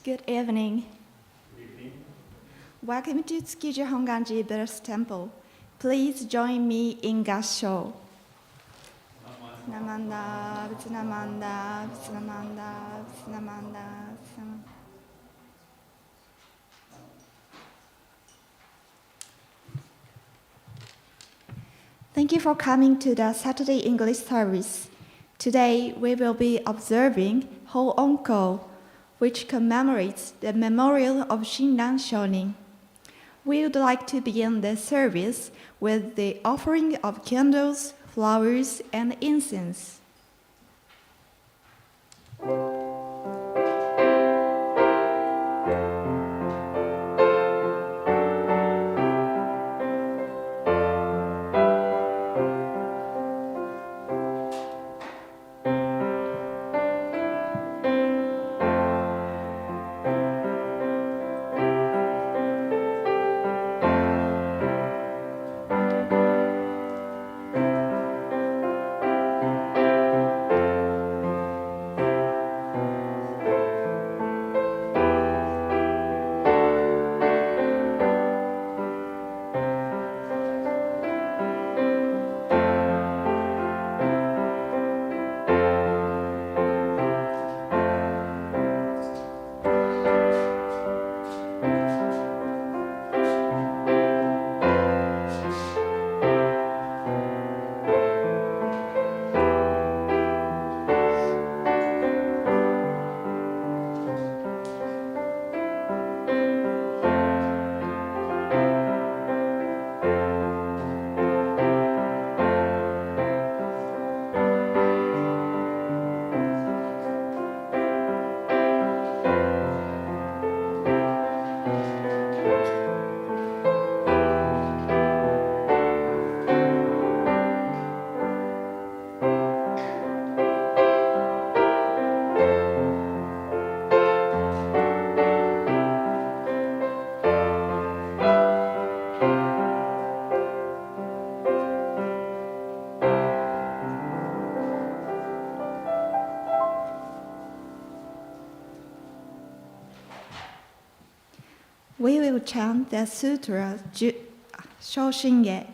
Good evening. Welcome to Tsukiji Hongwanji Buddhist Temple. Please join me in Gassho. Namanda, Vitnamanda, Vitnamanda, Vitnamanda. Thank you for coming to the Saturday English service. Today we will be observing Ho-onko, which commemorates the memorial of Shin Shonin. We would like to begin the service with the offering of candles, flowers, and incense. We will chant the sutra Shin.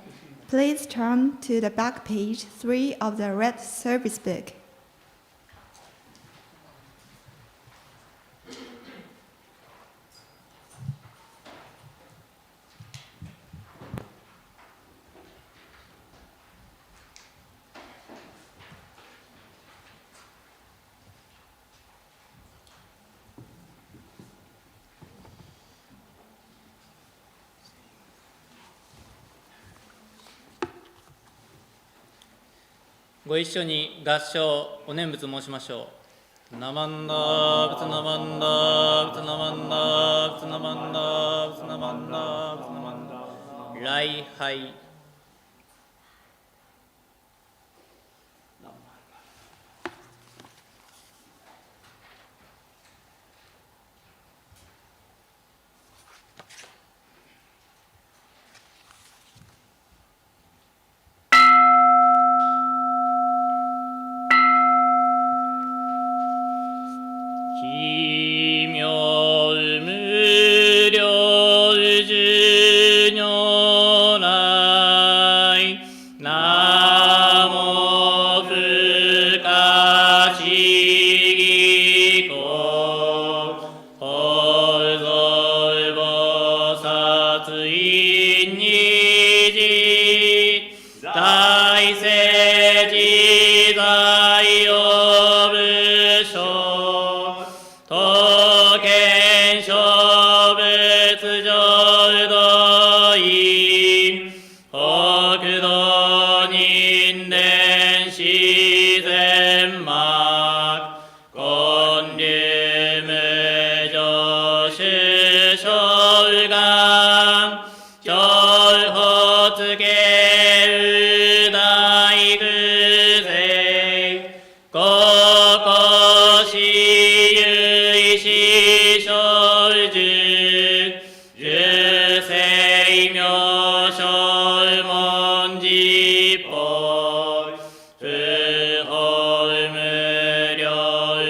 Please turn to the back page 3 of the red service book. ご一緒に合唱お念仏申しましょう。ナマンダーブツナマンダーブツナマンダーブツナマンダーブツナマンダーブツナマンダー礼拝。無量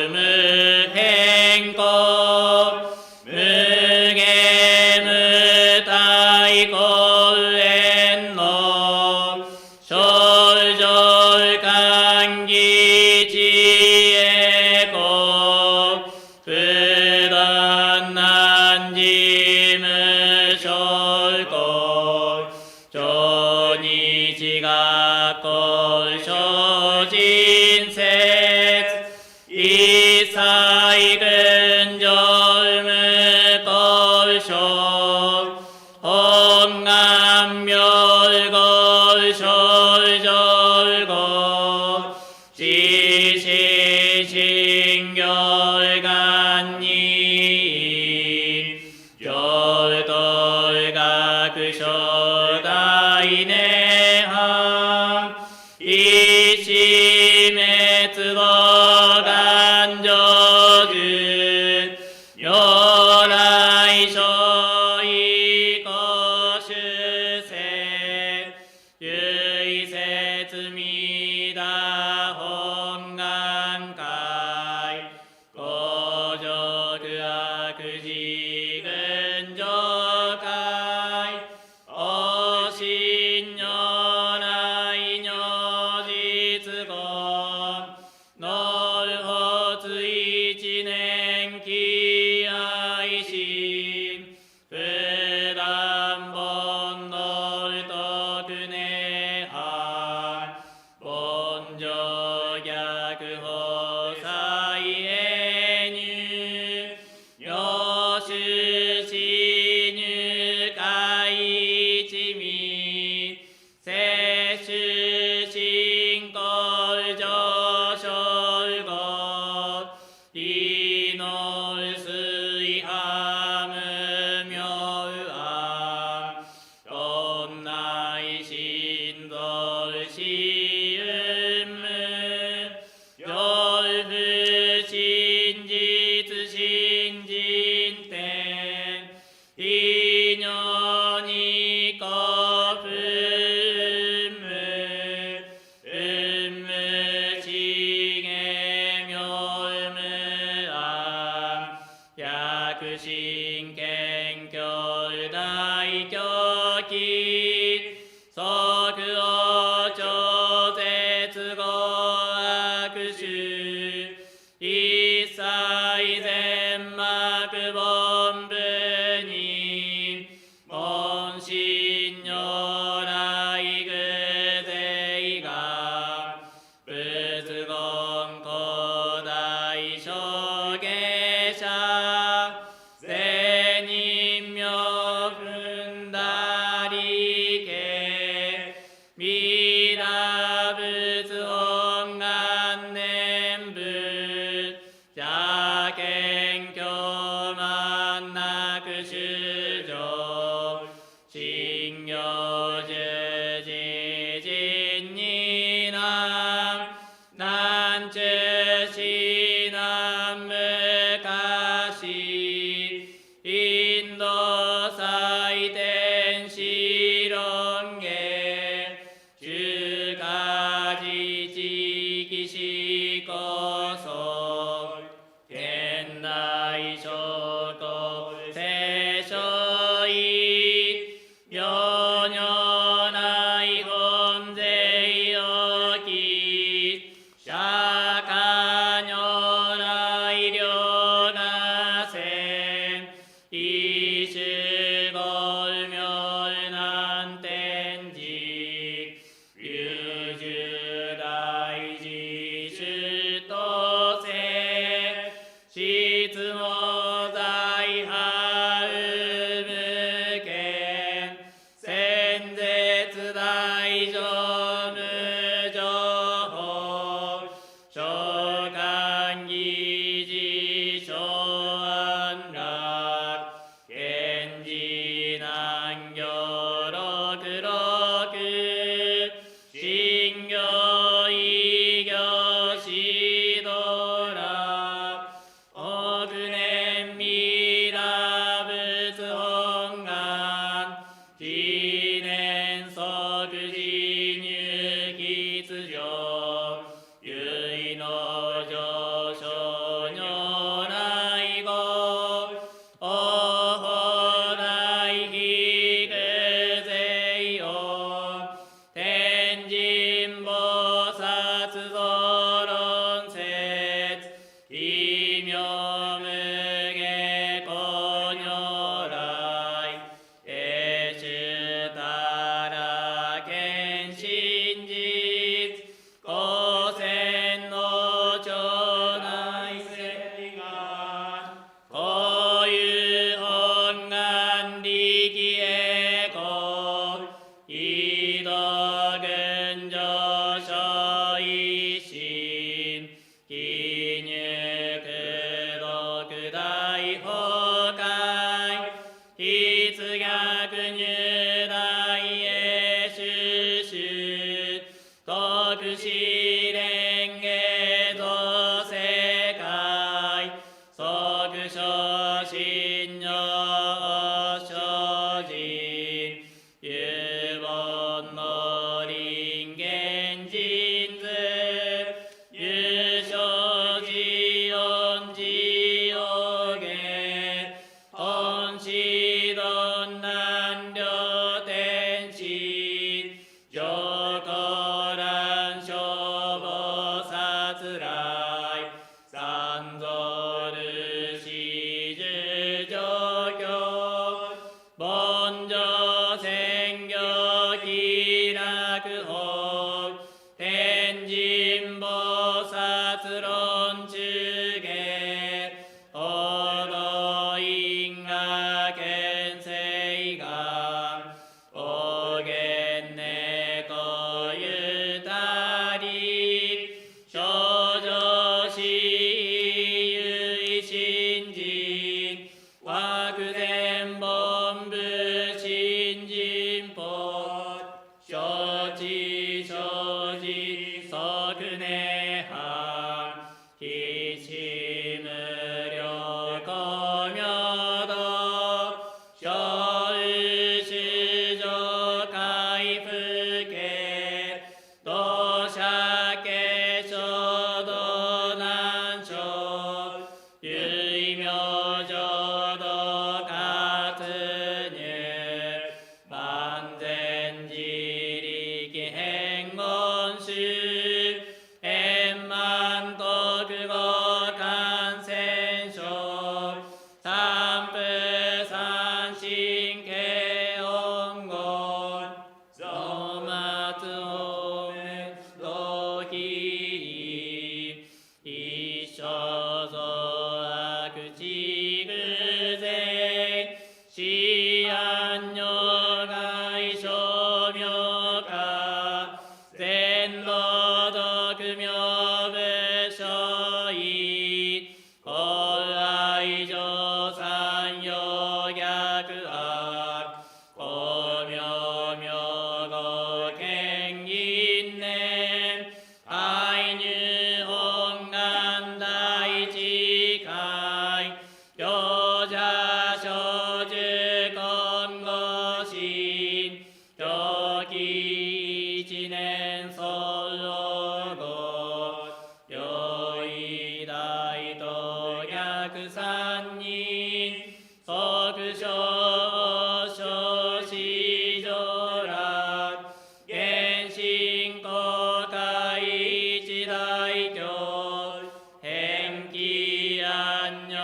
無変更群上無高所本願妙合正上合知識信行願に上等学所大涅槃一死滅亡願成就如来所以公主世唯説弥陀本願会五辱悪事群上会お信如来如実語能発一年期愛心普段本能徳涅槃本上逆法再永入妙種子入会一味摂取信仰上昇語理の水波無明暗本内心臓死運無上不真実信心天異如に古不運無知下妙無暗百心謙虚大狂気即応超絶語悪臭一切全幕本部に門信如来偶勢が仏言古代諸下者善人名踏んだりけ弥陀仏本願念仏邪見教満なく衆生信行十字人に南中至南昔インド最天使論下中華自治騎士こそ現代諸国聖書意妙如来本勢をき釈迦如来両がせ一種五妙難天寺龍樹大自主とせ質問在派無権先絶大乗無情報召喚議事小安楽賢治難行六六信行異行指導ら億年明浄土活入万全自力変言集円満特語感染症三不三神経音語増末法滅道非一生増悪地偶税死安如外生妙化全道徳妙部所依本来上三陽逆悪光明明語権因年愛入本願第一回行者小樹今後心狂気一年総老後用意大と逆三人即小小子上楽原神公開一大教返帰安如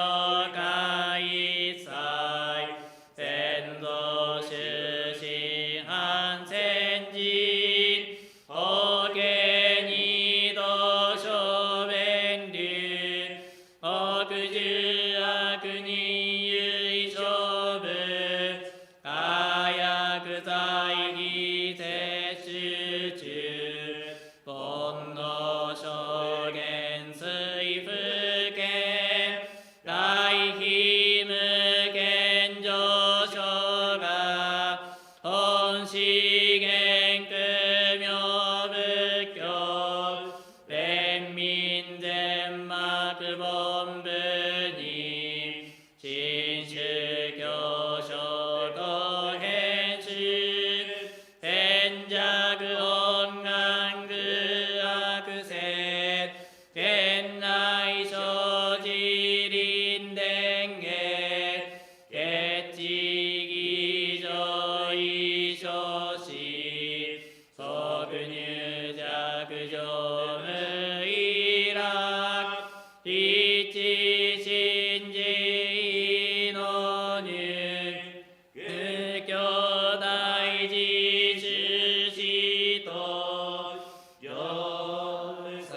会一切先祖終身反戦人法華二度小弁流北十悪人唯勝負火薬罪義摂取中煩悩証言水不見来非無見上昇が本資源空妙仏教連民全幕本部に新宗教諸公編集天弱本願具悪性県内生じ臨伝下月地義上位少子即入弱上無意楽一信じの入空教大事主子と行祭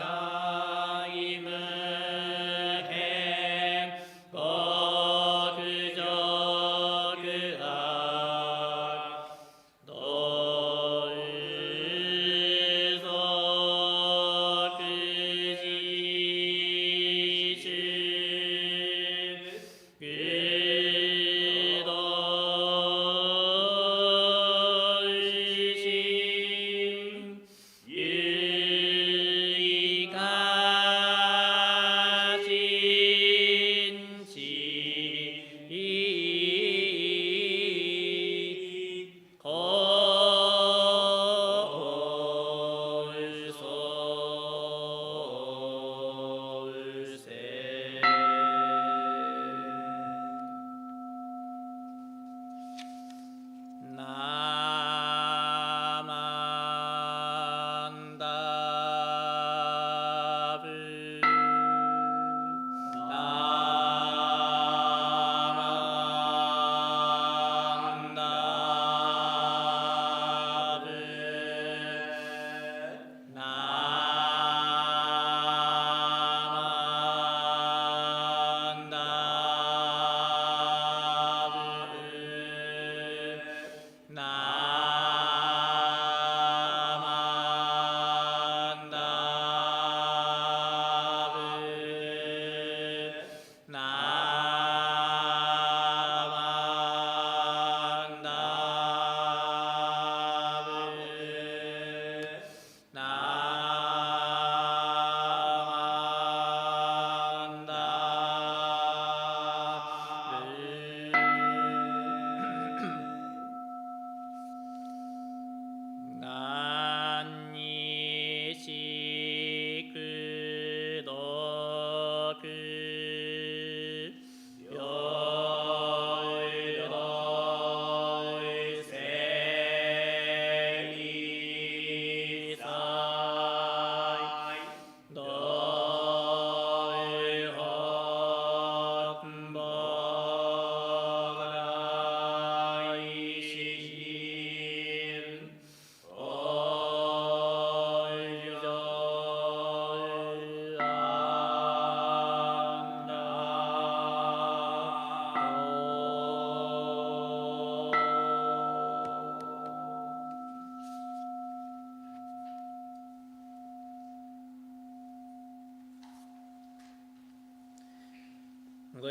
無変極上苦悪道有即時主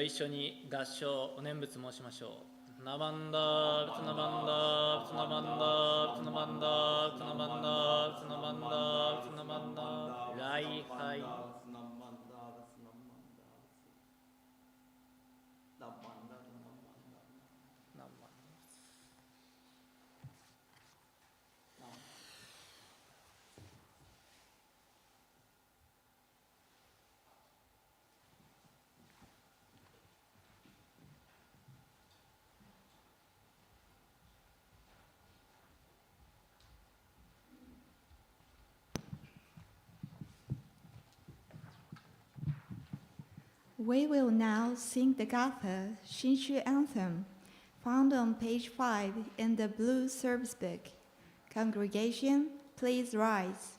一緒に合唱お念仏申しましょう。ナマンダ仏ナマンダ仏ナマンダ仏ナマンダ仏ナマンダ仏ナマンダ仏ナマンダ礼拝We will now sing the Gatha Shin anthem, found on page 5 in the blue service book. Congregation, please rise.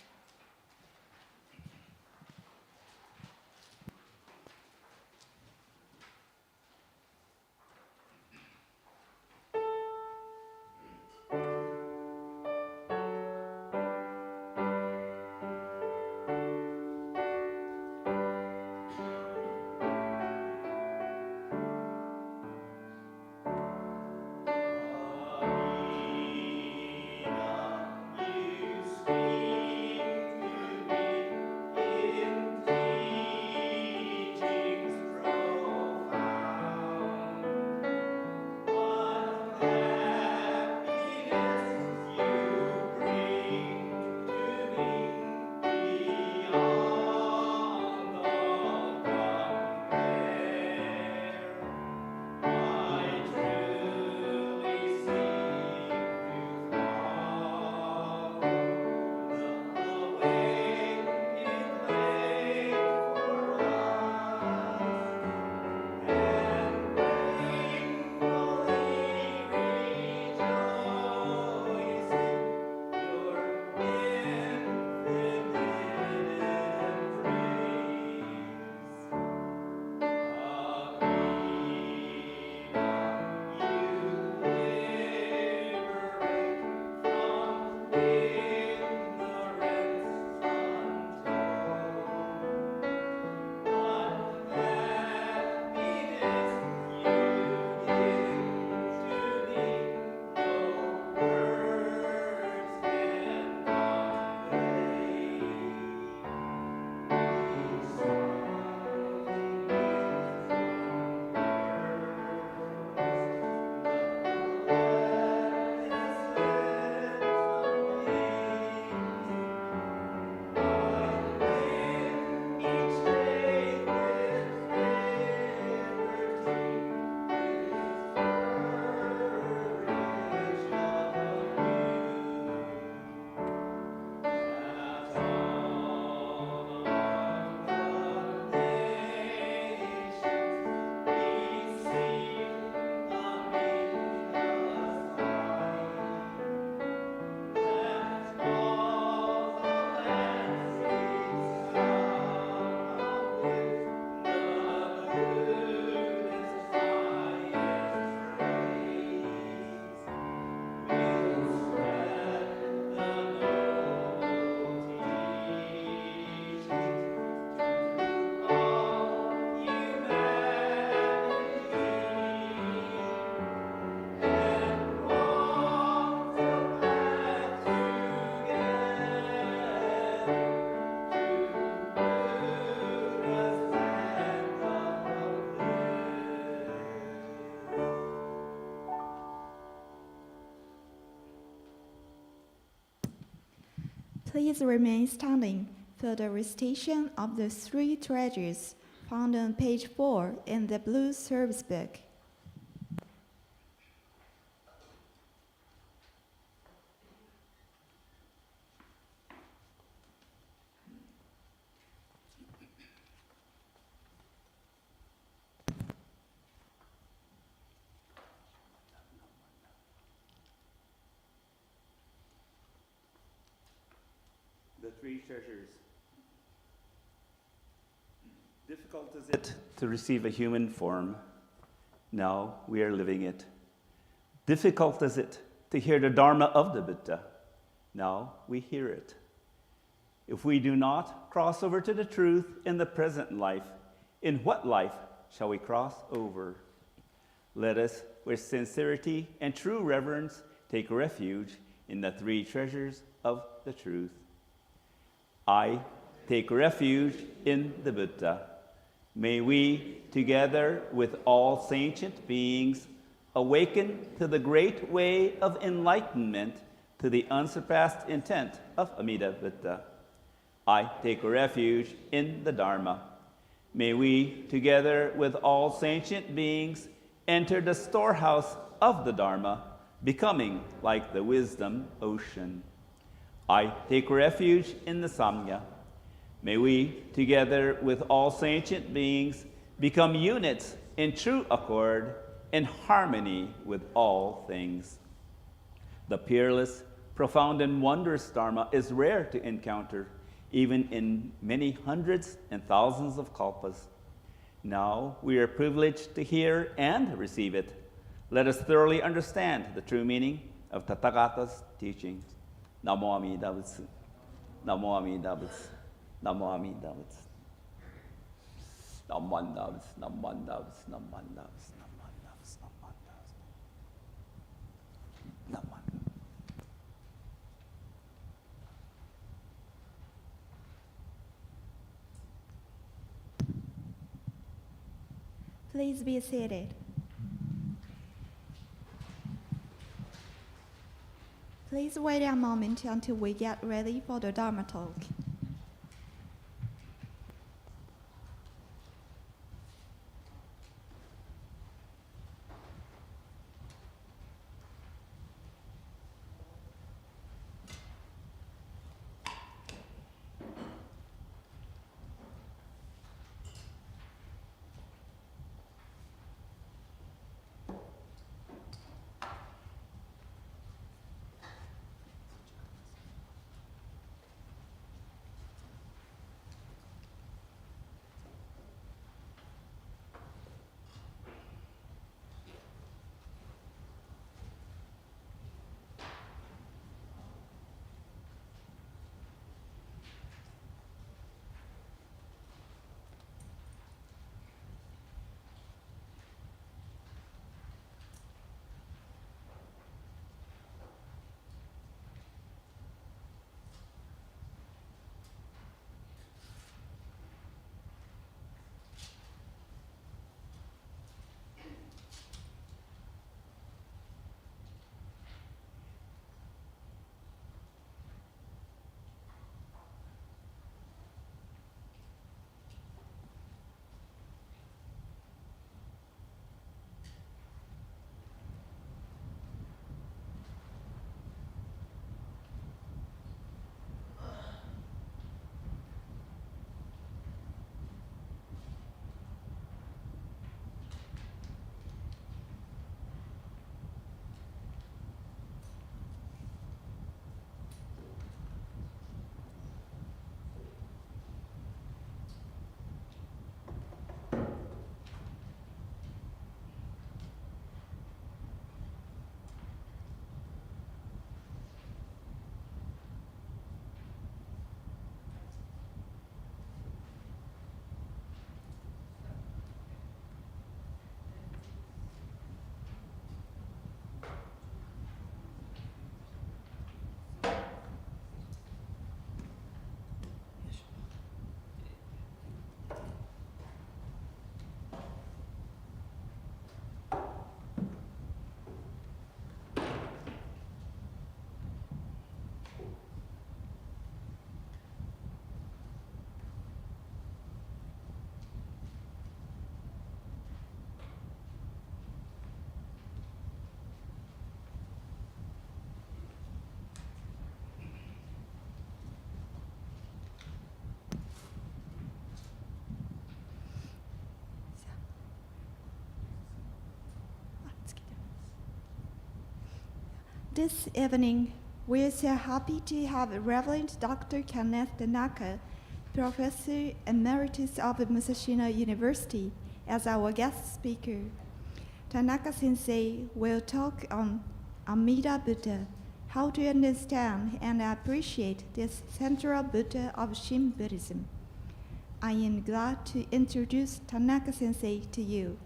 Please remain standing for the recitation of the three treasures found on page 4 in the blue service book. The three treasures. Difficult is it to receive a human form. Now we are living it. Difficult is it to hear the Dharma of the Buddha. Now we hear it. If we do not cross over to the truth in the present life, in what life shall we cross over. Let us, with sincerity and true reverence, take refuge in the three treasures of the truth. I take refuge in the Buddha. May we, together with all sentient beings, awaken to the great way of enlightenment, to the unsurpassed intent of Amida Buddha. I take refuge in the Dharma. May we, together with all sentient beings, enter the storehouse of the Dharma, becoming like the wisdom ocean. I take refuge in the Samgya. May we, together with all sentient beings, become units in true accord, in harmony with all things. The peerless, profound, and wondrous Dharma is rare to encounter, even in many hundreds and thousands of kalpas. Now we are privileged to hear and receive it. Let us thoroughly understand the true meaning of Tathagata's teachings. Namo Amida Butsu. Namo Amida Butsu. Namo Amida Butsu. Namo Amida Butsu. Namo Amida Butsu. Namo Amida Butsu. Namo Amida Butsu. Namo Amida Butsu. Namo Amida Butsu. Please be seated. Please wait a moment until we get ready for the Dharma talk. This evening, we are so happy to have Reverend Dr. Kenneth TANAKA, Professor Emeritus of Musashino University, as our guest speaker. Tanaka Sensei will talk on Amida Buddha, how to understand and appreciate this central Buddha of Shin Buddhism. I am glad to introduce Tanaka Sensei to you.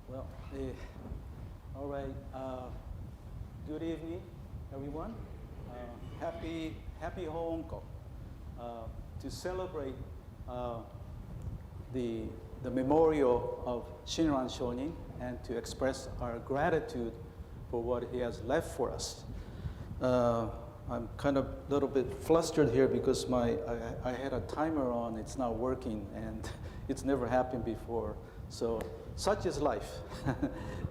Well, all right. Good evening, everyone. Happy Ho-onko. To celebrate the memorial of Shin Shonin and to express our gratitude for what he has left for us. I'm kind of a little bit flustered here because I had a timer on. It's not working, and it's never happened before. So such is life.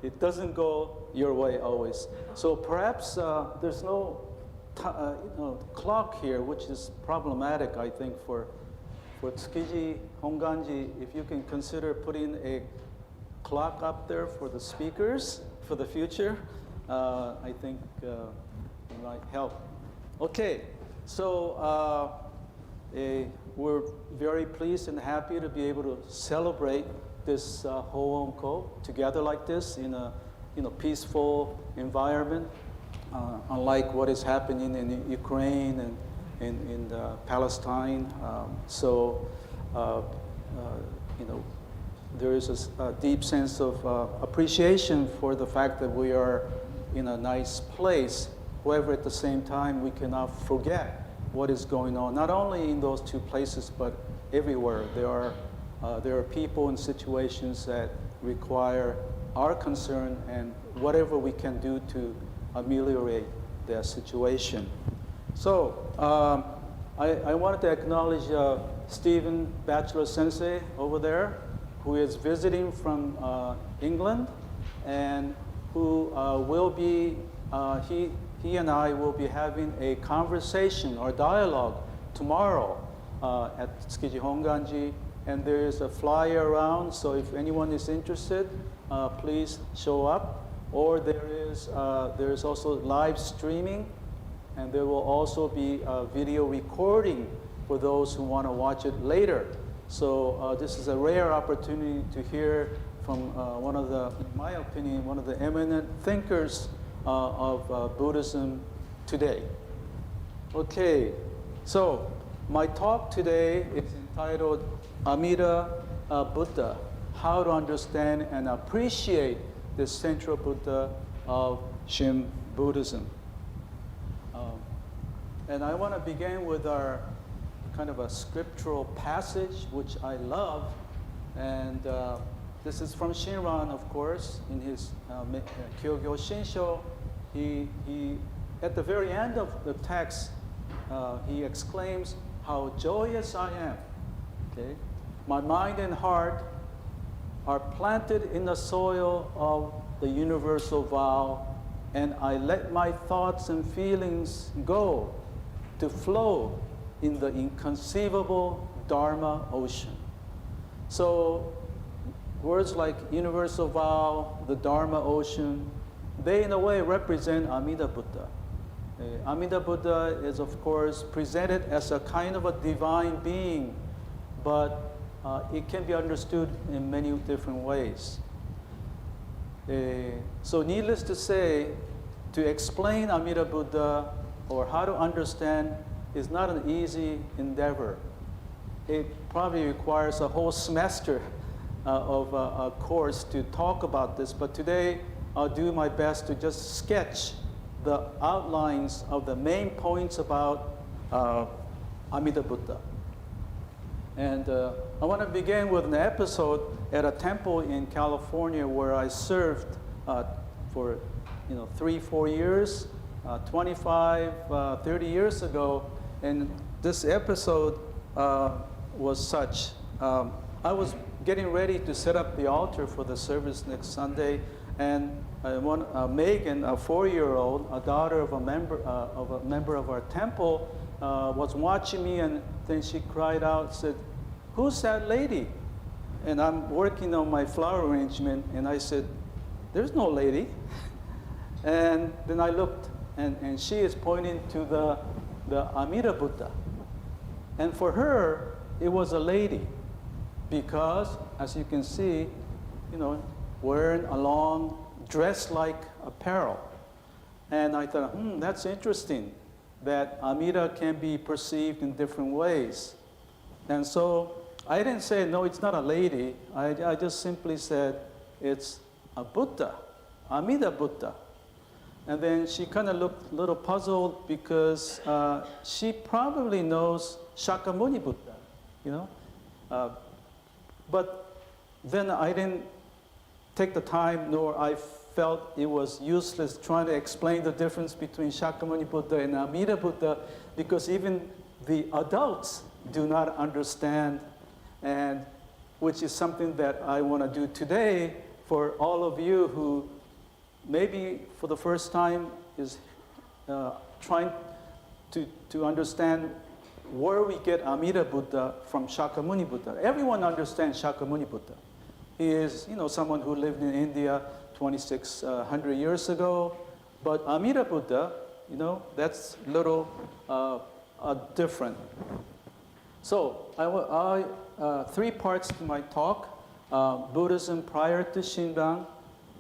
It doesn't go your way always. So perhaps there's no clock here, which is problematic, I think, for Tsukiji Hongwanji. If you can consider putting a clock up there for the speakers for the future, I think it might help. Okay, so we're very pleased and happy to be able to celebrate this Ho-onko together like this in a peaceful environment, unlike what is happening in Ukraine and in Palestine. There is a deep sense of appreciation for the fact that we are in a nice place. However, at the same time, we cannot forget what is going on, not only in those two places, but everywhere. There are people and situations that require our concern and whatever we can do to ameliorate their situation. So I wanted to acknowledge Stephen Bachelor Sensei over there, who is visiting from England and who will be, he and I will be having a conversation or dialogue tomorrow at Tsukiji Hongwanji. And there is a flyer around, so if anyone is interested, please show up. Or there is also live streaming, and there will also be a video recording for those who want to watch it later. So this is a rare opportunity to hear from one of the, in my opinion, one of the eminent thinkers of Buddhism today. Okay, so my talk today is entitled Amida Buddha, how to understand and appreciate the central Buddha of Shin Buddhism. And I want to begin with our kind of a scriptural passage, which I love. And this is from Shinran, of course, in his Kyogyo Shinsho. He, at the very end of the text, he exclaims, "How joyous I am. Okay? My mind and heart are planted in the soil of the universal vow, and I let my thoughts and feelings go to flow in the inconceivable Dharma ocean." So words like universal vow, the Dharma ocean, they in a way represent Amida Buddha. Amida Buddha is, of course, presented as a kind of a divine being, but it can be understood in many different ways. So needless to say, to explain Amida Buddha or how to understand is not an easy endeavor. It probably requires a whole semester of a course to talk about this, but today I'll do my best to just sketch the outlines of the main points about Amida Buddha. And I want to begin with an episode at a temple in California where I served for 3-4 years, 25, 30 years ago. And this episode was such. I was getting ready to set up the altar for the service next Sunday, And Megan, a 4-year-old, a daughter of a member of our temple, was watching me, and then she cried out, said, "Who's that lady?" And I'm working on my flower arrangement, and I said, "There's no lady." And then I looked, and she is pointing to the Amida Buddha. And for her, it was a lady, because, as you can see, wearing a long dress-like apparel. And I thought, that's interesting, that Amida can be perceived in different ways. And so I didn't say, no, it's not a lady. I just simply said, it's a Buddha, Amida Buddha. And then she kind of looked a little puzzled, because she probably knows Shakyamuni Buddha, But then I didn't take the time, nor I felt it was useless trying to explain the difference between Shakyamuni Buddha and Amida Buddha, because even the adults do not understand, and which is something that I want to do today for all of you who maybe for the first time is trying to understand where we get Amida Buddha from Shakyamuni Buddha. Everyone understands Shakyamuni Buddha. He is, someone who lived in India 2,600 years ago. But Amida Buddha, that's a little different. So, I 3 parts to my talk: Buddhism prior to Shinran,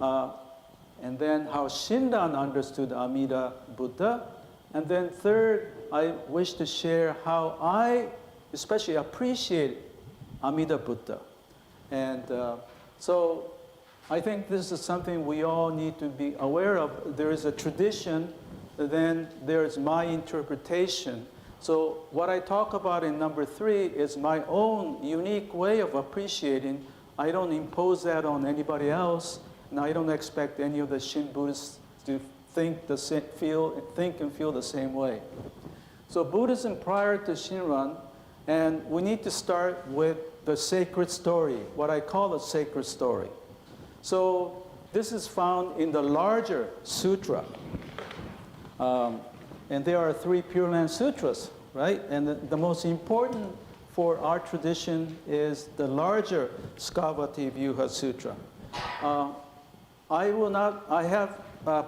and then how Shinran understood Amida Buddha, and then third, I wish to share how I especially appreciate Amida Buddha. And so I think this is something we all need to be aware of. There is a tradition, then there's my interpretation. So what I talk about in number 3 is my own unique way of appreciating. I don't impose that on anybody else, and I don't expect any of the Shin Buddhists to think and feel the same way. So Buddhism prior to Shinran, and we need to start with the sacred story, what I call a sacred story. So this is found in the larger sutra. And there are 3 Pure Land Sutras, right? And the most important for our tradition is the larger Skavati Vyuha Sutra. I have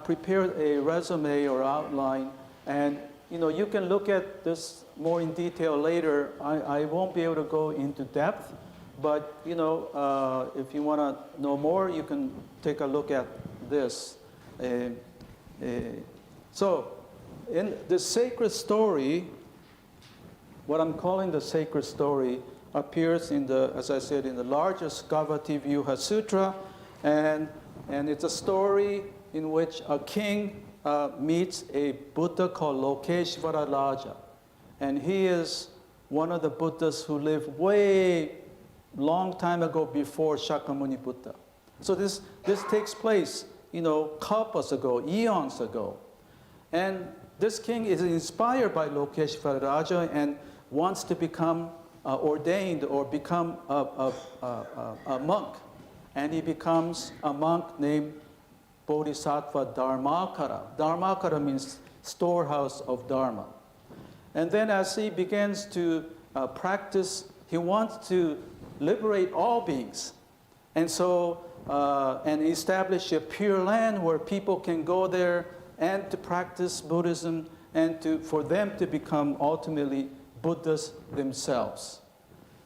prepared a resume or outline, and you can look at this more in detail later. I won't be able to go into depth, but if you want to know more, you can take a look at this. So, in the sacred story, what I'm calling the sacred story appears as I said, in the largest Skavati Vyuha Sutra, and it's a story in which a king meets a Buddha called Lokeshvara Raja. And he is one of the Buddhas who lived way long time ago before Shakyamuni Buddha. So this takes place, kalpas ago, eons ago. And this king is inspired by Lokeshvara Raja and wants to become ordained or become a monk. And he becomes a monk named Bodhisattva Dharmakara. Dharmakara means storehouse of Dharma. And then as he begins to practice, he wants to liberate all beings. And so, and establish a pure land where people can go there and to practice Buddhism and for them to become ultimately Buddhas themselves.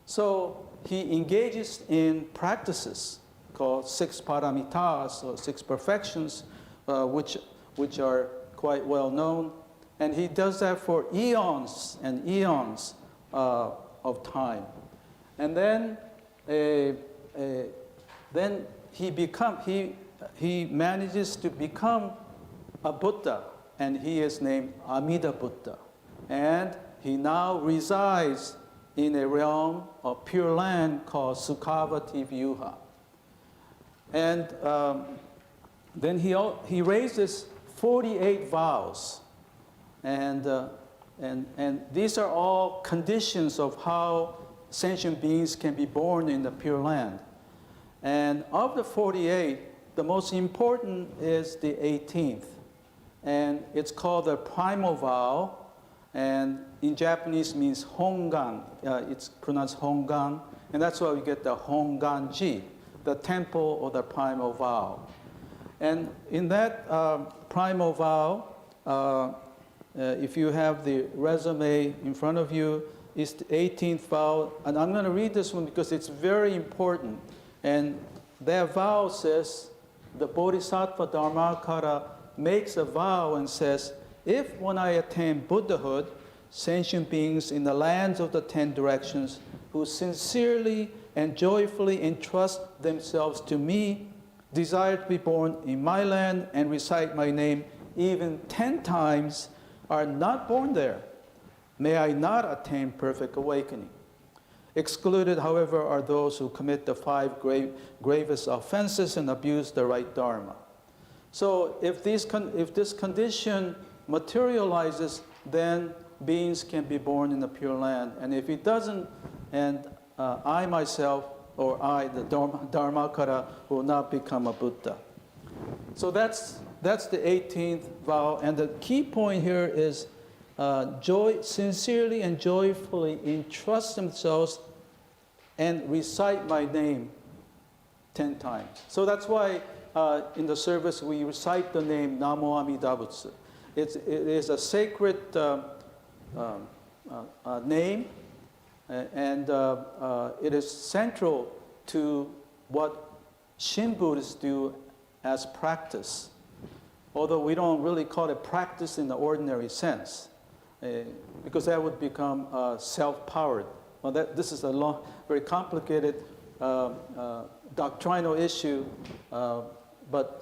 So he engages in practices called 6 paramitas, or 6 perfections, which are quite well known. And he does that for eons and eons of time. And then, he manages to become a Buddha, and he is named Amida Buddha. And he now resides in a realm of pure land called Sukhavati Vyuha. And then he raises 48 vows. And these are all conditions of how sentient beings can be born in the Pure Land. And of the 48, the most important is the 18th. And it's called the primal vow. And in Japanese means Hongan. It's pronounced Hongan. And that's why we get the Honganji, the temple or the primal vow. And in that primal vow, if you have the resume in front of you, it's the 18th vow. And I'm going to read this one because it's very important. And that vow says, the Bodhisattva Dharmakara makes a vow and says, if when I attain Buddhahood, sentient beings in the lands of the 10 directions who sincerely and joyfully entrust themselves to me, desire to be born in my land and recite my name even 10 times, are not born there. May I not attain perfect awakening. Excluded, however, are those who commit the 5 gravest offenses and abuse the right Dharma. So if this condition materializes, then beings can be born in the Pure Land. And if it doesn't, and I myself, or I, the Dharmakara, will not become a Buddha. So that's the 18th vow. And the key point here is sincerely and joyfully entrust themselves and recite my name 10 times. So that's why in the service we recite the name Namo Amida Butsu. It is a sacred name, and it is central to what Shin Buddhists do as practice. Although we don't really call it practice in the ordinary sense, because that would become self-powered. Well, this is a long, very complicated doctrinal issue, but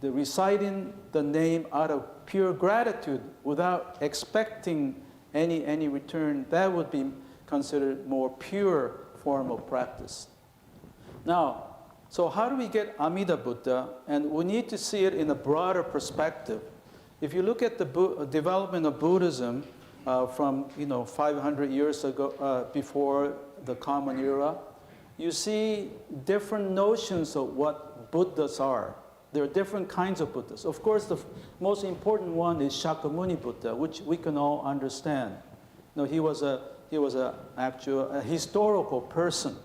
the reciting the name out of pure gratitude without expecting any return, that would be considered more pure form of practice. Now, so how do we get Amida Buddha? And we need to see it in a broader perspective. If you look at the development of Buddhism from 500 years ago, before the Common Era, you see different notions of what Buddhas are. There are different kinds of Buddhas. Of course, the most important one is Shakyamuni Buddha, which we can all understand. He was a historical person,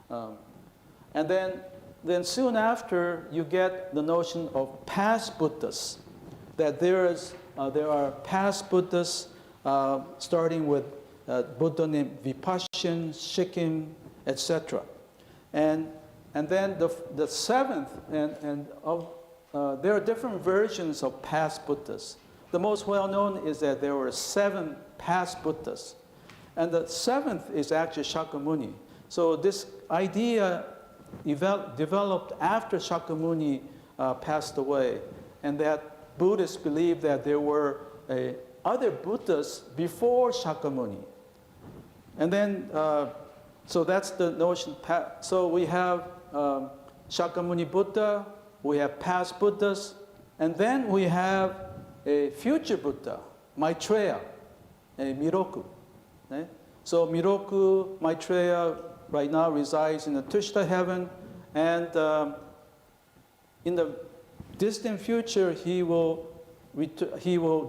and then soon after you get the notion of past Buddhas. That there are past Buddhas, starting with Buddha named Vipassana, Sikkim, etc. And then the seventh, there are different versions of past Buddhas. The most well-known is that there were 7 past Buddhas. And the 7th is actually Shakyamuni. So this idea developed after Shakyamuni passed away, and that Buddhists believe that there were other Buddhas before Shakyamuni. And then, so that's the notion. So we have Shakyamuni Buddha, we have past Buddhas, and then we have a future Buddha, Maitreya, Miroku. So Miroku, Maitreya, right now resides in the Tushita heaven, and in the distant future, he will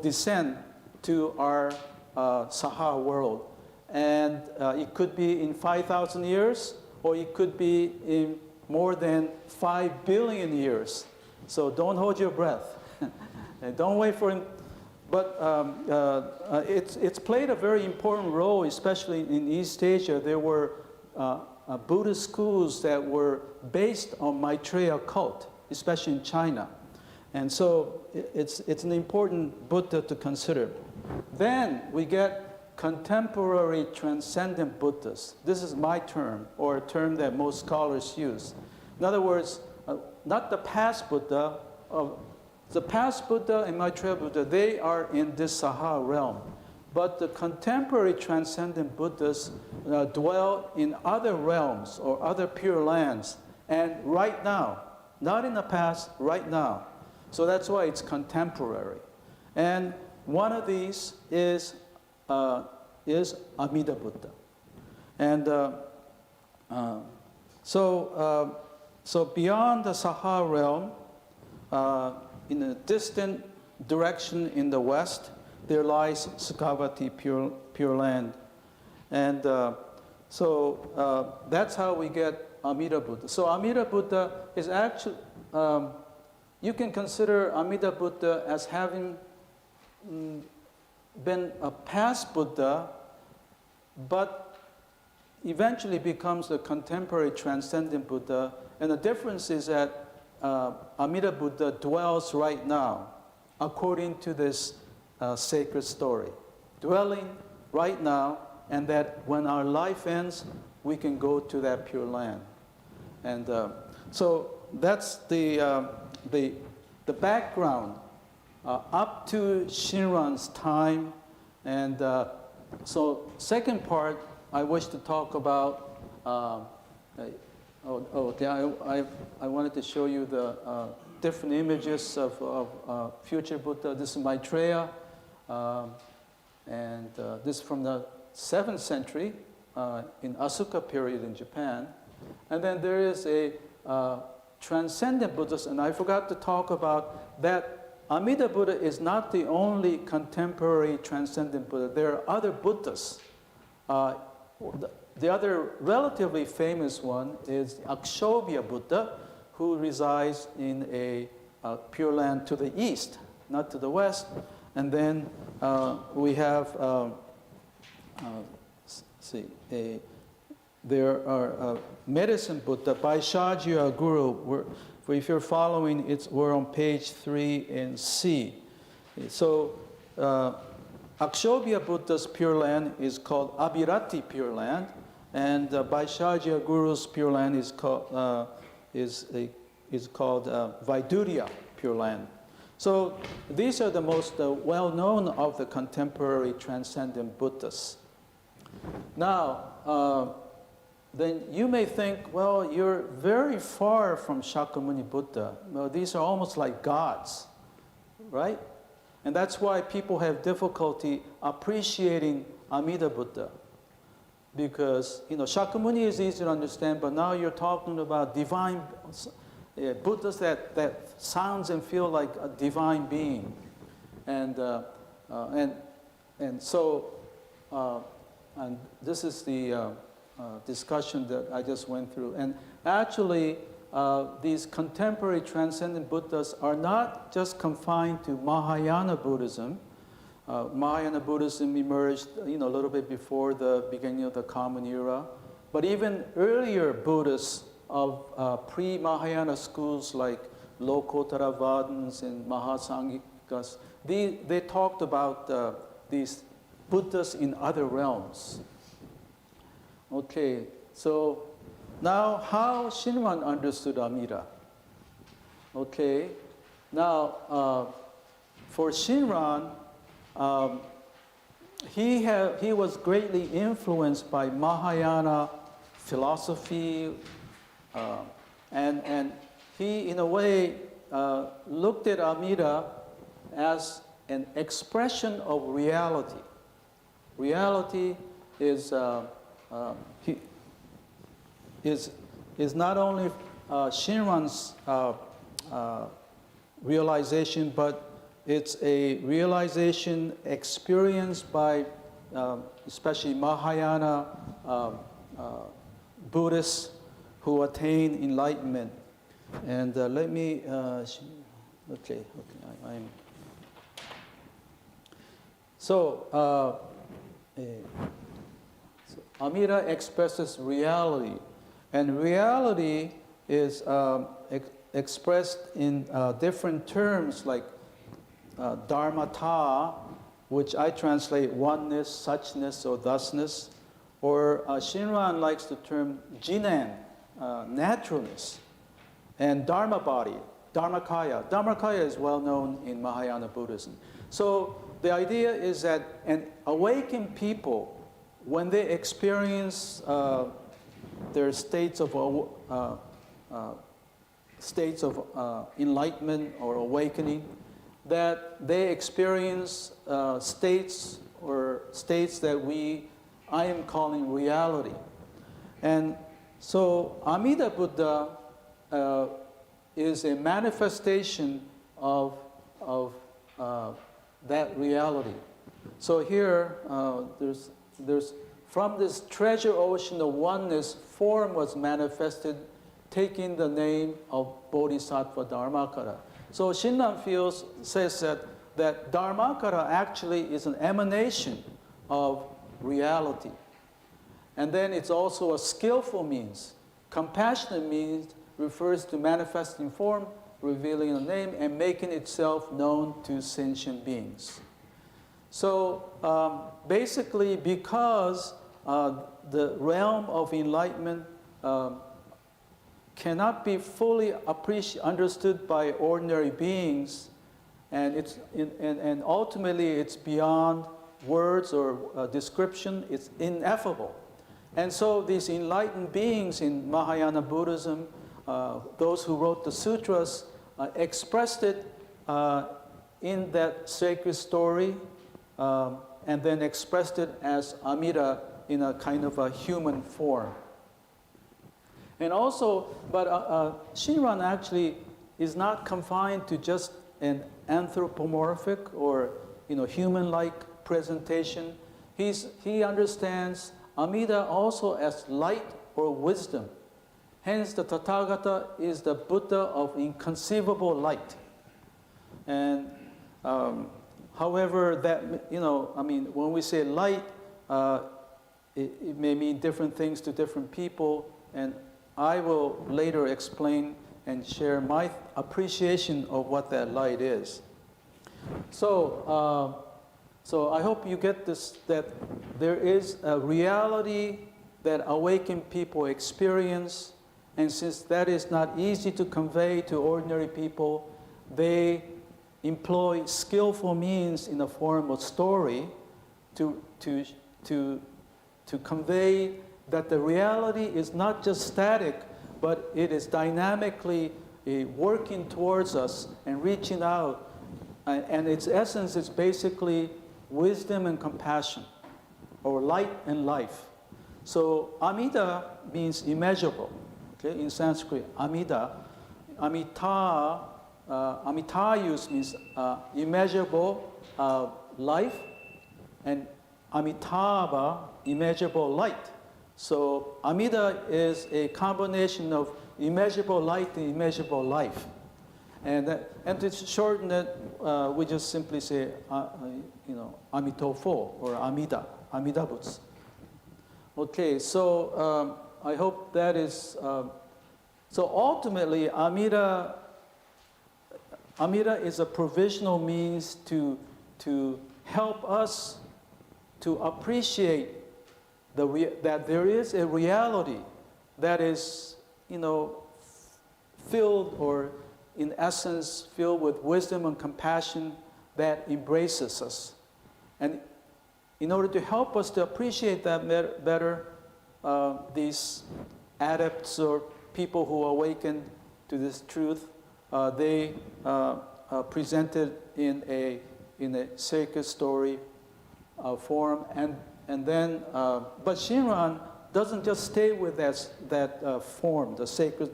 descend to our Saha world. And it could be in 5,000 years, or it could be in more than 5 billion years. So don't hold your breath. And don't wait for him. But it's played a very important role, especially in East Asia. There were Buddhist schools that were based on Maitreya cult, especially in China. And so it's an important Buddha to consider. Then we get contemporary transcendent Buddhas. This is my term, or a term that most scholars use. In other words, not the past Buddha. The past Buddha and Maitreya Buddha, they are in this Saha realm. But the contemporary transcendent Buddhas dwell in other realms or other pure lands. And right now, not in the past, right now. So that's why it's contemporary. And one of these is Amida Buddha. And So beyond the Saha realm, in a distant direction in the west, there lies Sukhavati, pure land. And so that's how we get Amida Buddha. So Amida Buddha is actually, you can consider Amida Buddha as having been a past Buddha, but eventually becomes the contemporary transcendent Buddha. And the difference is that Amida Buddha dwells right now, according to this sacred story. Dwelling right now, and that when our life ends, we can go to that pure land. And so that's the background up to Shinran's time. And so second part, I wish to talk about, okay, I wanted to show you the different images of future Buddha. This is Maitreya, and this is from the 7th century in Asuka period in Japan. And then there is a transcendent Buddhist, and I forgot to talk about that. Amida Buddha is not the only contemporary transcendent Buddha. There are other Buddhas. The other relatively famous one is Akshobhya Buddha, who resides in a pure land to the east, not to the west. And then we have, there are medicine Buddha by Shajya Guru. If you're following, we're on page 3 in C. So Akshobhya Buddha's pure land is called Abhirati Pure Land, and Vaishajya Guru's pure land is called Vaidurya Pure Land. So these are the most well-known of the contemporary transcendent Buddhas. Now, then you may think, well, you're very far from Shakyamuni Buddha. Well, these are almost like gods, right? And that's why people have difficulty appreciating Amida Buddha. Because, Shakyamuni is easy to understand, but now you're talking about divine Buddhas that sounds and feel like a divine being. And so this is the discussion that I just went through. And actually, these contemporary transcendent Buddhas are not just confined to Mahayana Buddhism. Mahayana Buddhism emerged, a little bit before the beginning of the Common Era. But even earlier Buddhists of pre-Mahayana schools like Lokottaravadins and Mahasanghikas, they talked about these Buddhas in other realms. Okay, so now how Shinran understood Amida? Okay, now for Shinran, he was greatly influenced by Mahayana philosophy, and he, in a way, looked at Amida as an expression of reality. Reality is not only Shinran's realization, but it's a realization experienced by especially Mahayana Buddhists who attain enlightenment. And let me, so Amida expresses reality, and reality is expressed in different terms like dharmata, which I translate oneness, suchness, or thusness, or Shinran likes the term jinan, naturalness, and dharma body, dharmakaya. Dharmakaya is well known in Mahayana Buddhism. So the idea is that an awakened people, when they experience their states of enlightenment or awakening, that they experience states that I am calling reality. And so Amida Buddha is a manifestation of that reality. So here, there's from this treasure ocean of oneness, form was manifested, taking the name of Bodhisattva Dharmakara. So Shinran says that Dharmakara actually is an emanation of reality. And then it's also a skillful means. Compassionate means refers to manifesting form, revealing a name, and making itself known to sentient beings. So basically, because the realm of enlightenment cannot be fully understood by ordinary beings, and ultimately it's beyond words or description, it's ineffable. And so these enlightened beings in Mahayana Buddhism, those who wrote the sutras, expressed it in that sacred story, and then expressed it as Amida in a kind of a human form. And also, but Shinran actually is not confined to just an anthropomorphic or human-like presentation. He understands Amida also as light or wisdom. Hence, the Tathagata is the Buddha of inconceivable light. And however, that when we say light, it may mean different things to different people, and I will later explain and share my appreciation of what that light is. So I hope you get this, that there is a reality that awakened people experience, and since that is not easy to convey to ordinary people, they employ skillful means in the form of story to convey that the reality is not just static, but it is dynamically working towards us and reaching out. And its essence is basically wisdom and compassion, or light and life. So Amida means immeasurable. Okay? In Sanskrit, Amida, Amitayus means immeasurable life, and Amitabha, immeasurable light. So Amida is a combination of immeasurable light and immeasurable life. And to shorten it, we just simply say, Amitofo or Amida, Amida Butsu. Okay, so I hope that is. So ultimately, Amida is a provisional means to help us to appreciate that there is a reality that is, filled, or in essence filled with wisdom and compassion that embraces us. And in order to help us to appreciate that better, these adepts or people who awaken to this truth, they presented in a sacred story form, and then, but Shinran doesn't just stay with that form, the sacred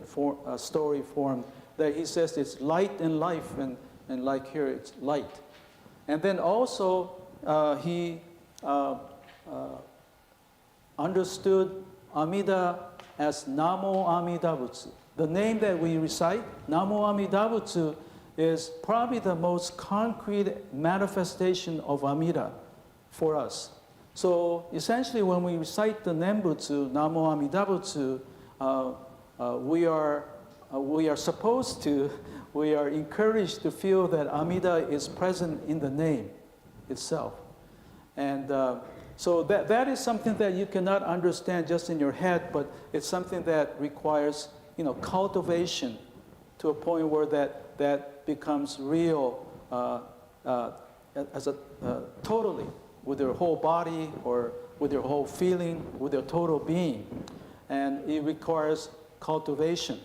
story form. That he says it's light and life, and like here it's light. And then also he understood Amida as Namo Amida Butsu. The name that we recite, Namo Amida Butsu, is probably the most concrete manifestation of Amida for us. So essentially, when we recite the Nembutsu, Namo Amida Butsu, we are encouraged to feel that Amida is present in the name itself. And so that is something that you cannot understand just in your head, but it's something that requires, cultivation to a point where that becomes real totally, with your whole body or with your whole feeling, with your total being. And it requires cultivation.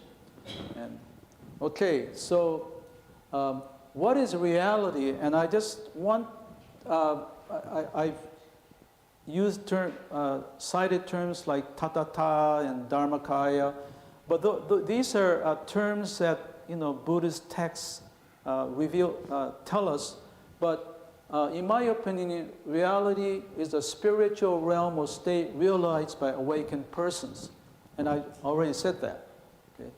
And okay, so what is reality? And I just want, I've used cited terms like tatata and dharmakaya, But these are terms that Buddhist texts tell us. But in my opinion, reality is a spiritual realm or state realized by awakened persons, and I already said that. Okay?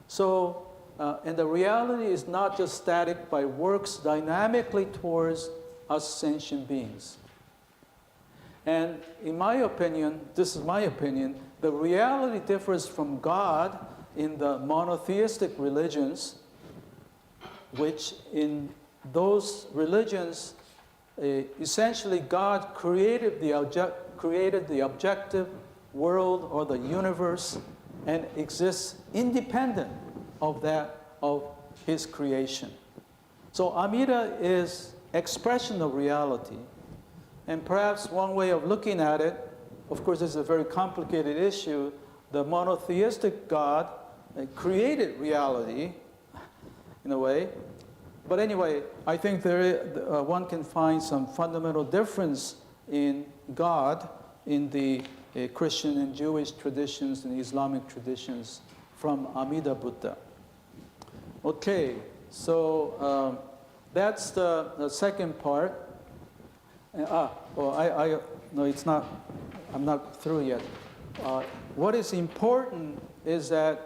So, and the reality is not just static, but works dynamically towards us sentient beings. And in my opinion, this is my opinion, the reality differs from God in the monotheistic religions, which in those religions, essentially God created the objective world or the universe and exists independent of his creation. So Amida is expression of reality. And perhaps one way of looking at it, of course this is a very complicated issue, the monotheistic God created reality in a way. But anyway, I think one can find some fundamental difference in God in the Christian and Jewish traditions and Islamic traditions from Amida Buddha. Okay, so that's the second part. No, it's not. I'm not through yet. What is important is that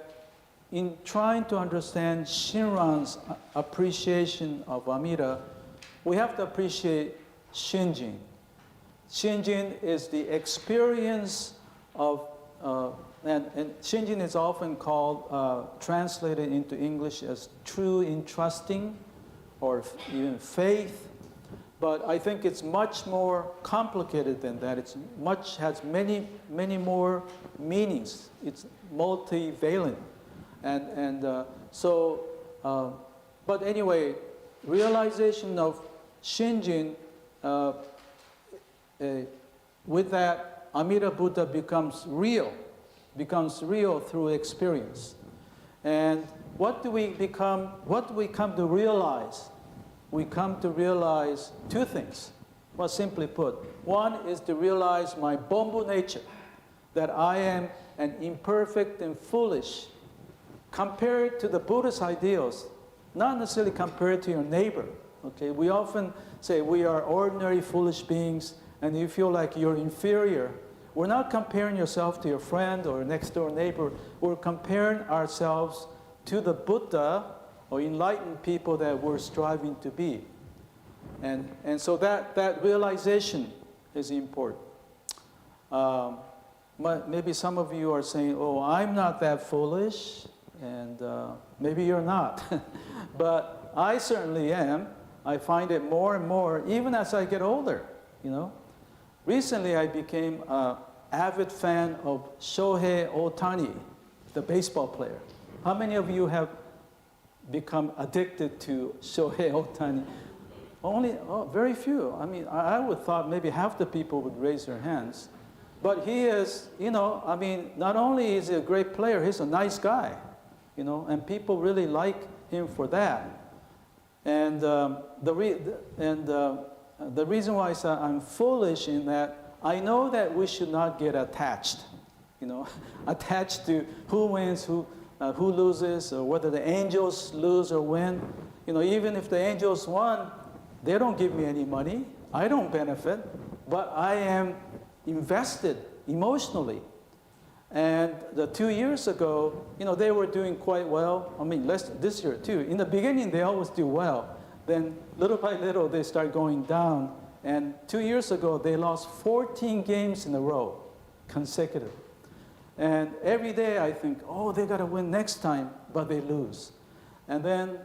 in trying to understand Shinran's appreciation of Amida, we have to appreciate Shinjin. Shinjin is the experience of, and Shinjin is often called, translated into English as true entrusting or even faith. But I think it's much more complicated than that. Has many more meanings. It's multivalent. But anyway, realization of Shinjin, with that, Amida Buddha becomes real through experience. And what do we come to realize? We come to realize two things. Well, simply put, one is to realize my Bonbu nature, that I am an imperfect and foolish, compared to the Buddhist ideals, not necessarily compared to your neighbor. Okay, we often say we are ordinary foolish beings, and you feel like you're inferior. We're not comparing yourself to your friend or next door neighbor. We're comparing ourselves to the Buddha or enlightened people that we're striving to be. And so that realization is important. Maybe some of you are saying, oh, I'm not that foolish, and maybe you're not. But I certainly am. I find it more and more, even as I get older, Recently, I became an avid fan of Shohei Ohtani, the baseball player. How many of you have become addicted to Shohei Ohtani? Very few. I mean, I would thought maybe half the people would raise their hands. But he is, not only is he a great player, he's a nice guy, and people really like him for that. And the reason why I say I'm foolish in that I know that we should not get attached, attached to who wins, who loses, or whether the angels lose or win. Even if the angels won, they don't give me any money. I don't benefit, but I am invested emotionally. And 2 years ago, they were doing quite well. I mean, this year too. In the beginning, they always do well. Then little by little, they start going down. And 2 years ago, they lost 14 games in a row, consecutive. And every day I think, oh, they got to win next time, but they lose. And then,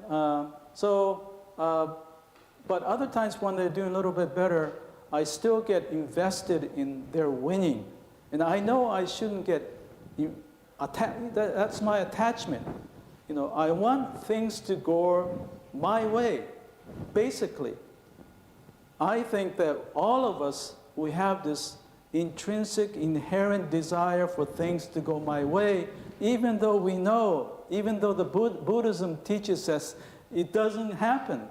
but other times when they're doing a little bit better, I still get invested in their winning. And I know I shouldn't get attached. That's my attachment. I want things to go my way. Basically, I think that all of us, we have this intrinsic, inherent desire for things to go my way, even though we know, even though the Buddhism teaches us it doesn't happen,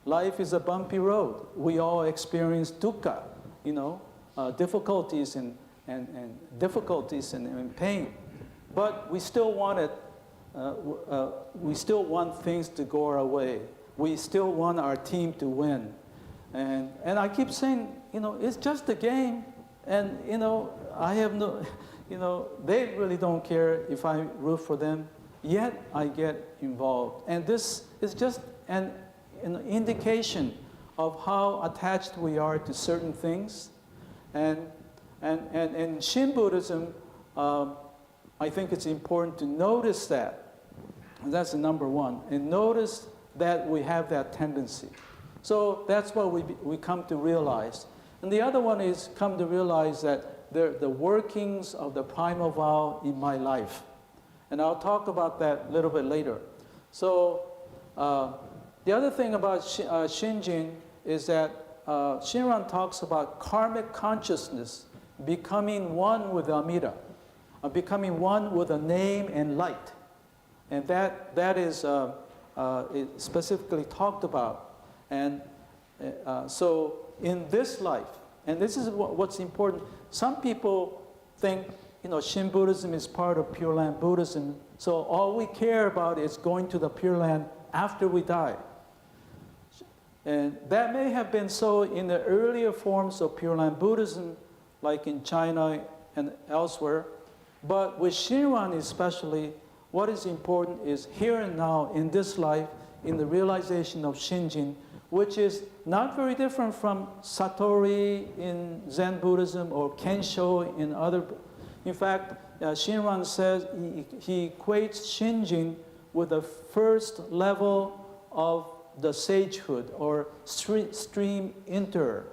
Life is a bumpy road. We all experience dukkha, difficulties and difficulties and pain. but we still want it. We still want things to go our way. We still want our team to win. And I keep saying, it's just a game. And, I have no, they really don't care if I root for them. Yet I get involved. And this is just an indication of how attached we are to certain things. And in Shin Buddhism, I think it's important to notice that. And that's the number one. And notice that we have that tendency. So that's what we come to realize. And the other one is come to realize that the workings of the primal vow in my life. And I'll talk about that a little bit later. So the other thing about Shinjin is that Shinran talks about karmic consciousness becoming one with Amida, becoming one with a name and light. And that is specifically talked about. And so in this life, and this is what's important, some people think, Shin Buddhism is part of Pure Land Buddhism, so all we care about is going to the Pure Land after we die. And that may have been so in the earlier forms of Pure Land Buddhism, like in China and elsewhere. But with Shinran especially, what is important is here and now in this life, in the realization of Shinjin, which is not very different from Satori in Zen Buddhism or Kensho in other. In fact, Shinran says he equates Shinjin with the first level of the sagehood or stream enter,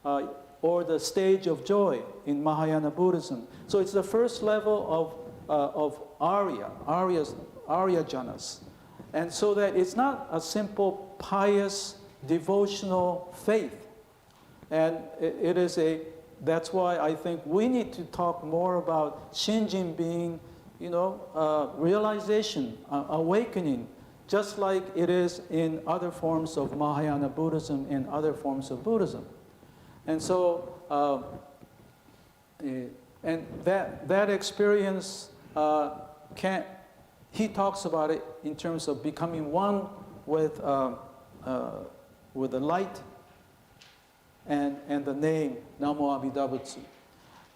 or the stage of joy in Mahayana Buddhism. So it's the first level of Arya Janas. And so that it's not a simple pious devotional faith. And it is that's why I think we need to talk more about Shinjin being, realization, awakening, just like it is in other forms of Mahayana Buddhism and other forms of Buddhism. And so, and that experience he talks about it in terms of becoming one with the light and the name Namo Amida Butsu.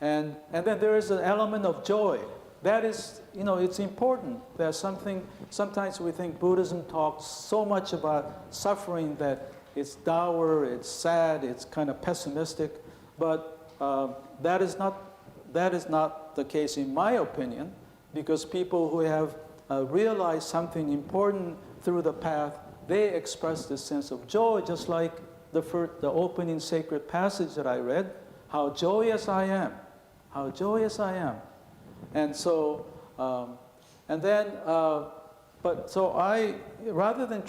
And then there is an element of joy. That is, it's important. There's sometimes we think Buddhism talks so much about suffering that it's dour, it's sad, it's kind of pessimistic. But that is not the case in my opinion, because people who have realized something important through the path, they express this sense of joy, just like the opening sacred passage that I read, how joyous I am, how joyous I am. And so, and then, so I, rather than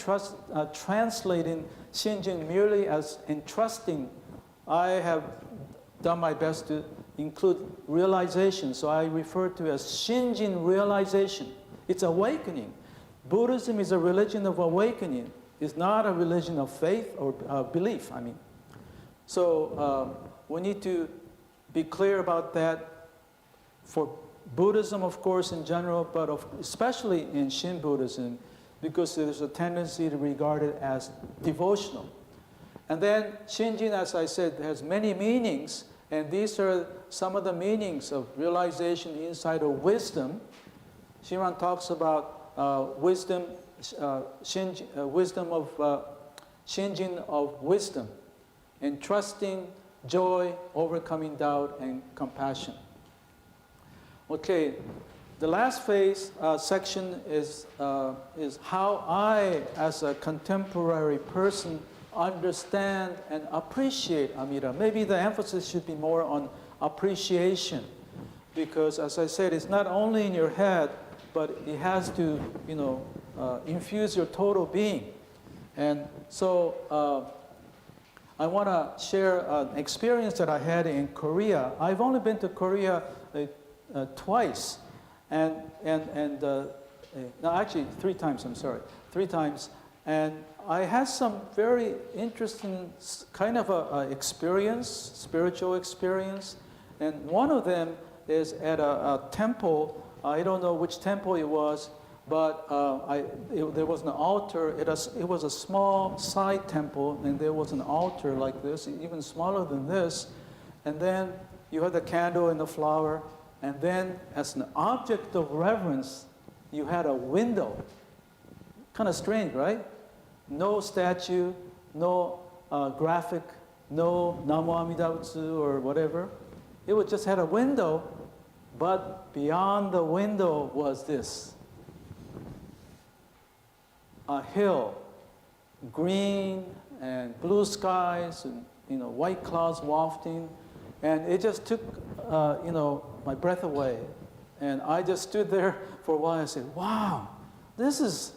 translating Shinjin merely as entrusting, I have done my best to include realization. So I refer to as Shinjin realization. It's awakening. Buddhism is a religion of awakening. It's not a religion of faith or belief, I mean. So we need to be clear about that for Buddhism, of course, in general, but especially in Shin Buddhism, because there's a tendency to regard it as devotional. And then Shinjin, as I said, has many meanings, and these are some of the meanings of realization inside of wisdom. Shinran talks about wisdom, wisdom of Shinjin of wisdom, entrusting, joy, overcoming doubt, and compassion. Okay, the last phase section is how I, as a contemporary person, understand and appreciate Amida. Maybe the emphasis should be more on appreciation, because as I said, it's not only in your head, but it has to, infuse your total being. And so I want to share an experience that I had in Korea. I've only been to Korea twice, no, actually 3 times, I'm sorry, 3 times. And I had some very interesting kind of a experience, spiritual experience. And one of them is at a temple I don't know which temple it was, but there was an altar. It was a small side temple, and there was an altar like this, even smaller than this. And then you had the candle and the flower. And then as an object of reverence, you had a window. Kind of strange, right? No statue, no graphic, no Namo Amida Butsu or whatever. It was just had a window, but beyond the window was this. A hill, green and blue skies and white clouds wafting. And it just took my breath away. And I just stood there for a while and said, wow, this is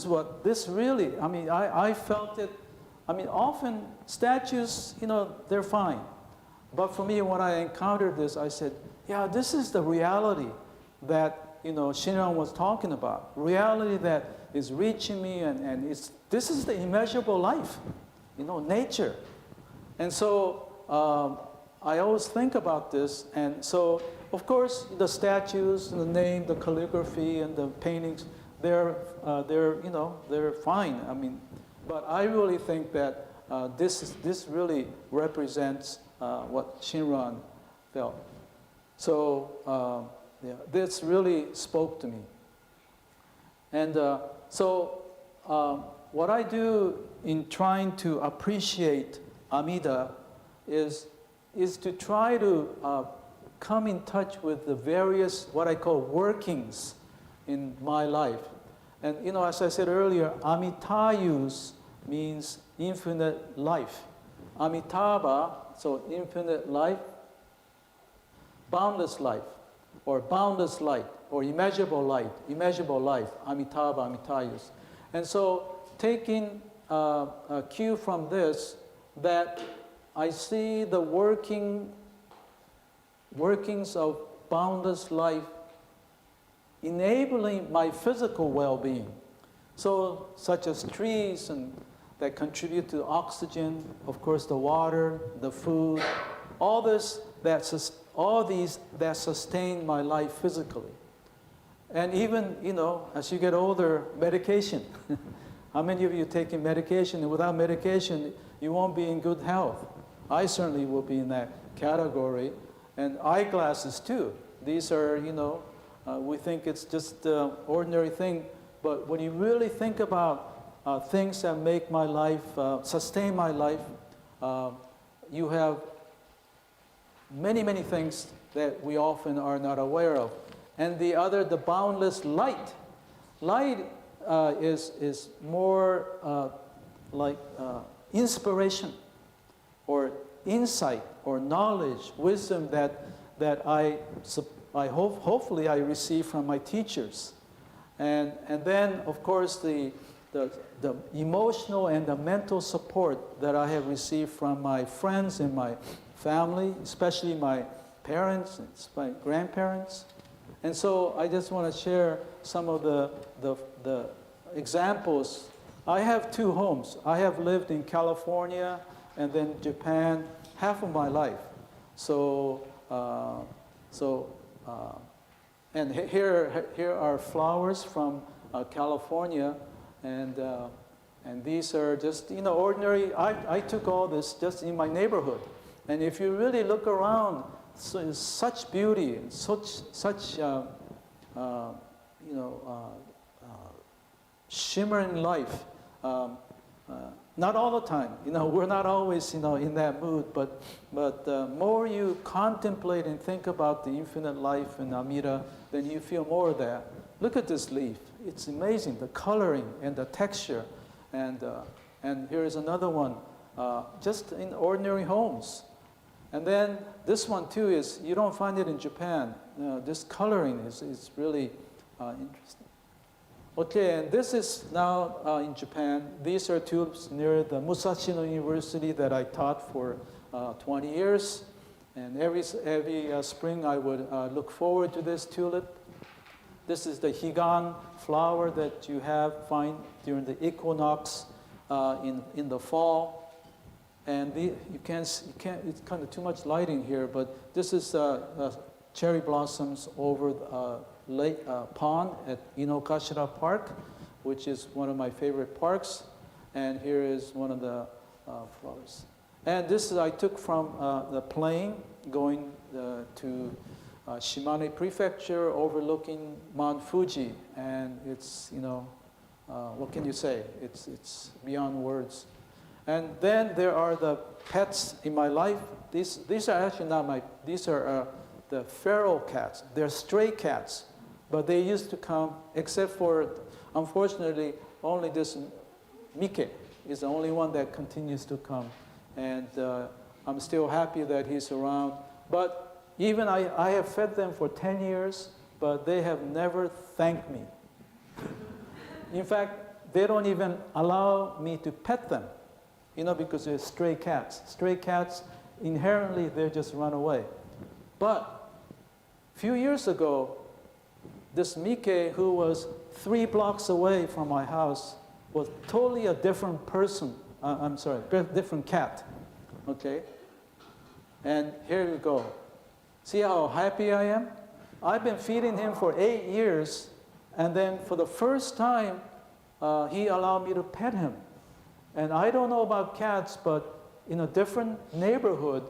what this really, I felt it. Often statues, they're fine. But for me, when I encountered this, I said, yeah, this is the reality that, Shinran was talking about. Reality that is reaching me, and this is the immeasurable life, nature. And so I always think about this. And so, of course, the statues, the name, the calligraphy, and the paintings, they're fine. But I really think that this really represents what Shinran felt. So this really spoke to me. And so what I do in trying to appreciate Amida is to try to come in touch with the various, what I call workings in my life. And as I said earlier, Amitayus means infinite life. Amitabha, so infinite life, boundless life, or boundless light, or immeasurable light, immeasurable life, Amitabha, Amitayus. And so taking a cue from this, that I see the workings of boundless life enabling my physical well-being. So, such as trees and that contribute to oxygen, of course, the water, the food, all these that sustain my life physically. And even, as you get older, medication. How many of you taking medication? And without medication, you won't be in good health. I certainly will be in that category. And eyeglasses too. These are, we think it's just an ordinary thing. But when you really think about things that make my life, sustain my life, you have many, many things that we often are not aware of. And the boundless light. Light is more like inspiration or insight or knowledge, wisdom that I hopefully I receive from my teachers. And then, of course, the emotional and the mental support that I have received from my friends and my family, especially my parents, my grandparents. And so I just want to share some of the examples. I have two homes. I have lived in California and then Japan half of my life. And here are flowers from California, and these are just ordinary. I took all this just in my neighborhood, and if you really look around, so such beauty and such shimmering life. Not all the time, we're not always, in that mood, but more you contemplate and think about the infinite life in Amida, then you feel more of that. Look at this leaf. It's amazing, the coloring and the texture. And here is another one, just in ordinary homes. And then this one too is, you don't find it in Japan. This coloring is really interesting. Okay, and this is now in Japan. These are tulips near the Musashino University that I taught for 20 years. And every spring I would look forward to this tulip. This is the higan flower that you find during the equinox in the fall. And you can't, it's kind of too much lighting here, but this is cherry blossoms over lake pond at Inokashira Park, which is one of my favorite parks. And here is one of the flowers. And this I took from the plane going to Shimane Prefecture overlooking Mount Fuji. And it's, what can you say? It's beyond words. And then there are the pets in my life. These are actually not my, these are the feral cats. They're stray cats, but they used to come, except for, unfortunately, only this Mike is the only one that continues to come. And I'm still happy that he's around. But even I have fed them for 10 years, but they have never thanked me. In fact, they don't even allow me to pet them, because they're stray cats. Stray cats, inherently, they just run away. But a few years ago, this Mike, who was 3 blocks away from my house, was totally a different person. Different cat. Okay? And here you go. See how happy I am? I've been feeding him for 8 years, and then for the first time, he allowed me to pet him. And I don't know about cats, but in a different neighborhood,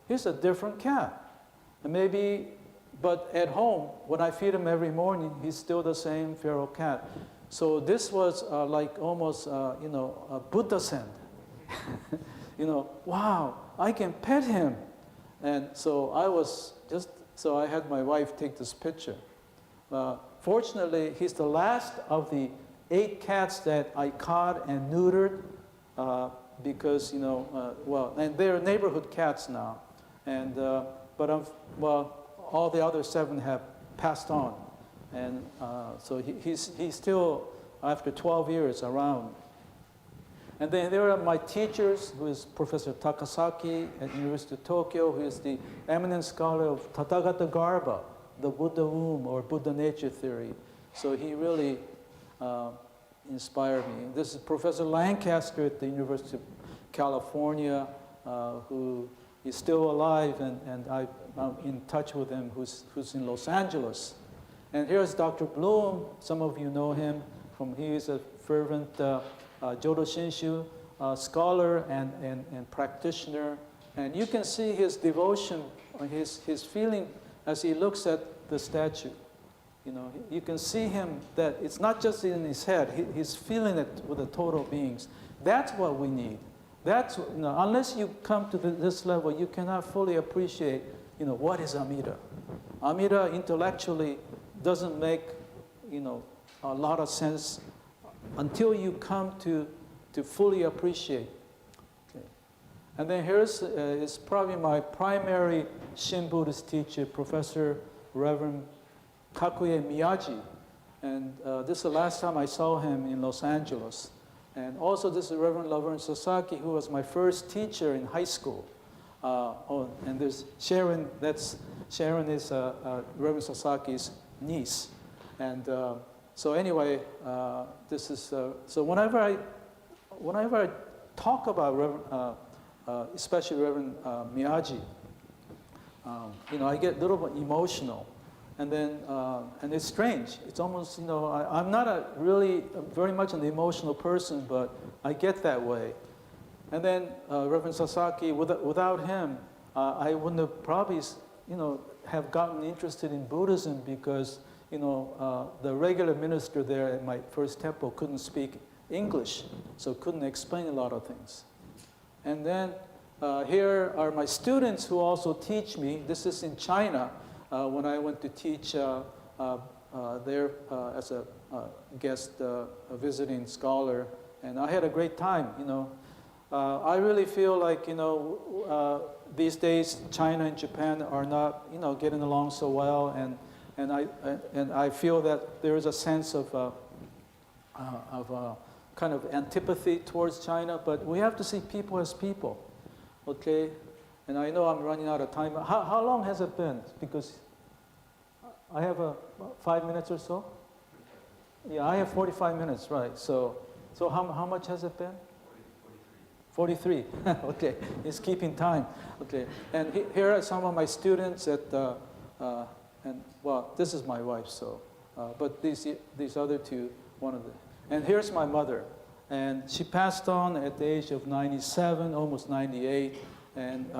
he's a different cat. And maybe, but at home, when I feed him every morning, he's still the same feral cat. So this was like almost, a Buddha send. Wow, I can pet him. And so I had my wife take this picture. Fortunately, he's the last of the 8 cats that I caught and neutered because, and they're neighborhood cats now. And, all the other 7 have passed on. And so he's still, after 12 years, around. And then there are my teachers, who is Professor Takasaki at University of Tokyo, who is the eminent scholar of Tathagata Garbha, the Buddha womb or Buddha nature theory. So he really inspired me. This is Professor Lancaster at the University of California, who is still alive, and I'm in touch with him, who's in Los Angeles. And here's Dr. Bloom. Some of you know him. He is a fervent Jodo Shinshu scholar and practitioner. And you can see his devotion, his feeling as he looks at the statue. You can see him that it's not just in his head. He's feeling it with the total beings. That's what we need. That's, unless you come to this level, you cannot fully appreciate, what is Amida. Amida intellectually doesn't make, a lot of sense until you come to fully appreciate. Okay. And then here's is probably my primary Shin Buddhist teacher, Professor Reverend Kakuye Miyaji. And this is the last time I saw him in Los Angeles. And also this is Reverend Laverne Sasaki, who was my first teacher in high school. And there's Sharon, Sharon is Reverend Sasaki's niece. And so anyway, this is, so whenever I talk about Reverend, especially Reverend Miyaji, I get a little bit emotional. And then, and it's strange. It's almost, I'm not really very much an emotional person, but I get that way. And then Reverend Sasaki, without him, I wouldn't have probably, have gotten interested in Buddhism because, the regular minister there at my first temple couldn't speak English, so couldn't explain a lot of things. And then here are my students who also teach me. This is in China. When I went to teach there as a guest visiting scholar, and I had a great time, I really feel like, these days China and Japan are not, getting along so well, and I feel that there is a sense of kind of antipathy towards China, but we have to see people as people, okay? And I know I'm running out of time. How long has it been? Because I have 5 minutes or so? Yeah, I have 45 minutes, right. So how much has it been? 43. Okay, it's keeping time. Okay, and here are some of my students at and well, this is my wife, so, but these other two, one of them. And here's my mother. And she passed on at the age of 97, almost 98. And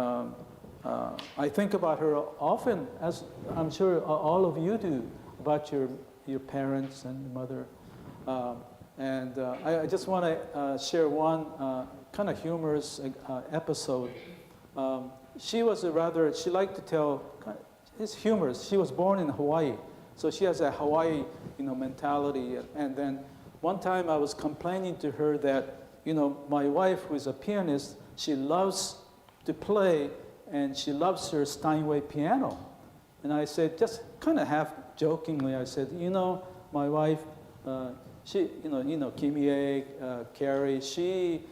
I think about her often, as I'm sure all of you do, about your parents and your mother. I just want to share one kind of humorous episode. She liked to tell, it's humorous. She was born in Hawaii, so she has a Hawaii, mentality. And then one time I was complaining to her that, my wife, who is a pianist, she loves to play, and she loves her Steinway piano. And I said, just kind of half jokingly, I said, my wife, she, Kimie, Carrie, she,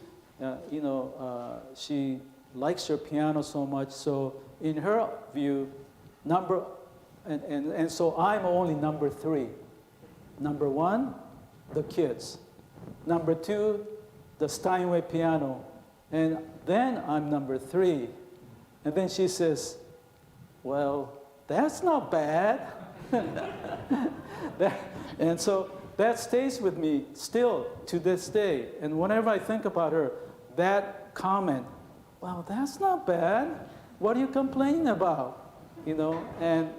she likes her piano so much. So in her view, and so I'm only number 3. Number 1, the kids. Number 2, the Steinway piano. And then I'm number 3. And then she says, well, that's not bad. And so that stays with me still to this day. And whenever I think about her, that comment, well, that's not bad. What are you complaining about? And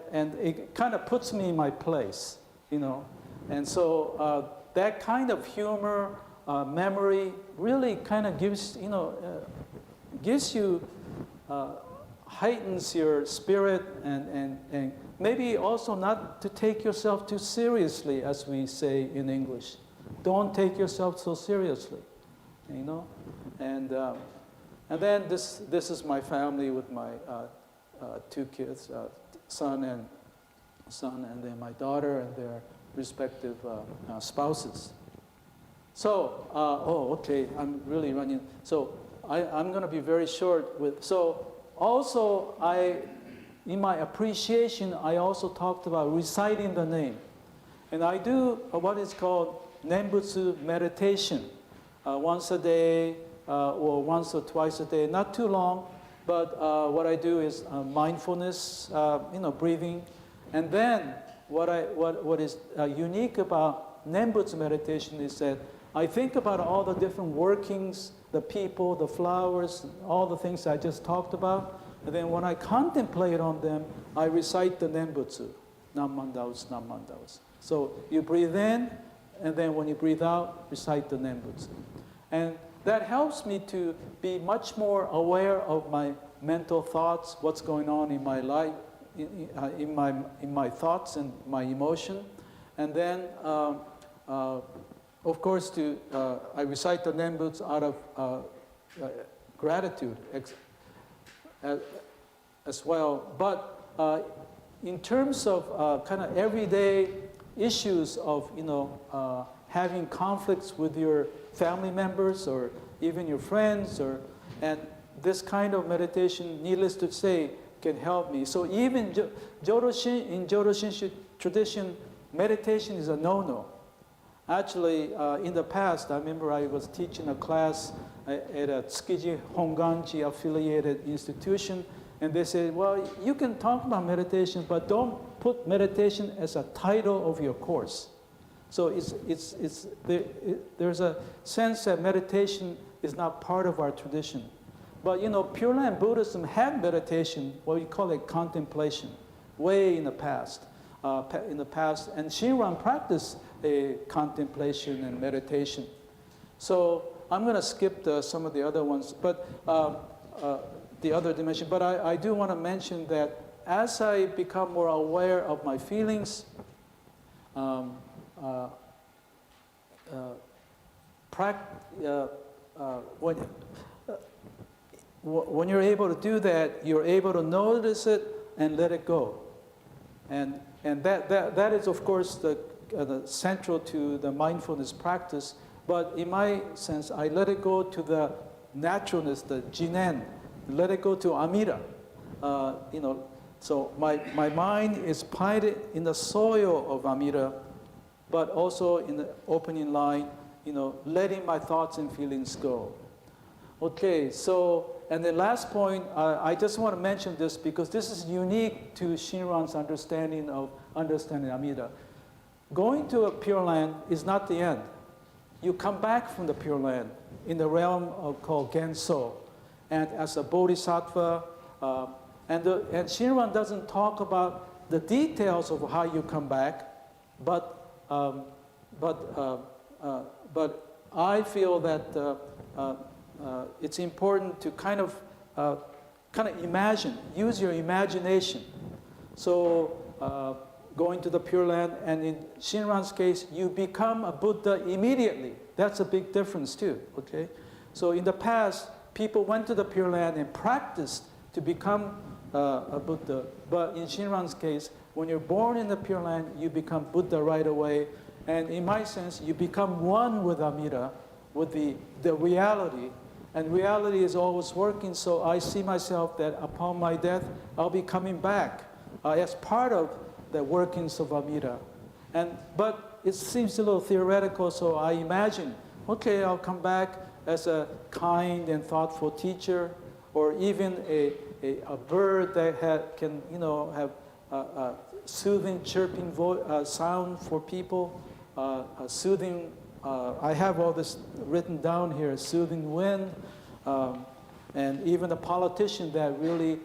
it kind of puts me in my place, And so that kind of humor, memory really kind of gives you, heightens your spirit and maybe also not to take yourself too seriously, as we say in English. Don't take yourself so seriously, And then this is my family with my 2 kids, son and then my daughter and their respective spouses. So, okay, I'm really running. So I'm going to be very short with. So also in my appreciation, I also talked about reciting the name, and I do what is called Nembutsu meditation, once a day or once or twice a day, not too long. But what I do is mindfulness, breathing, and then what is unique about Nembutsu meditation is that I think about all the different workings, the people, the flowers, all the things I just talked about, and then when I contemplate on them, I recite the Nembutsu, Nammandaos, Nammandaos. So you breathe in, and then when you breathe out, recite the Nembutsu, and that helps me to be much more aware of my mental thoughts, what's going on in my life, in my thoughts and my emotion. And then, of course, I recite the Nembutsu out of gratitude as well. But in terms of kind of everyday issues of, having conflicts with your family members or even your friends, and this kind of meditation, needless to say, can help me. So even in Jodo Shinshu tradition, meditation is a no-no. Actually, in the past, I remember I was teaching a class at a Tsukiji Hongwanji affiliated institution, and they said, well, you can talk about meditation, but don't put meditation as a title of your course. So there's a sense that meditation is not part of our tradition. But Pure Land Buddhism had meditation, what we call it contemplation, way in the past. And Shinran practiced contemplation and meditation. So I'm going to skip some of the other ones, but the other dimension. But I do want to mention that as I become more aware of my feelings, when you're able to do that, you're able to notice it and let it go. And that is, of course, the central to the mindfulness practice. But in my sense, I let it go to the naturalness, the jinen. Let it go to Amida. So my mind is planted in the soil of Amida, but also in the opening line, letting my thoughts and feelings go. Okay, so And the last point, I just want to mention this because this is unique to Shinran's understanding Amida. Going to a Pure Land is not the end. You come back from the Pure Land in the realm called Gassho, and as a bodhisattva, and Shinran doesn't talk about the details of how you come back, but I feel that it's important to kind of imagine, use your imagination. So going to the Pure Land, and in Shinran's case, you become a Buddha immediately. That's a big difference too, okay? So in the past, people went to the Pure Land and practiced to become a Buddha. But in Shinran's case, when you're born in the Pure Land, you become Buddha right away. And in my sense, you become one with Amida, with the reality. And reality is always working, so I see myself that upon my death, I'll be coming back as part of the workings of Amida. But it seems a little theoretical, so I imagine, okay, I'll come back as a kind and thoughtful teacher, or even a bird that can have a soothing, chirping sound for people, a soothing. I have all this written down here: soothing wind, and even a politician that really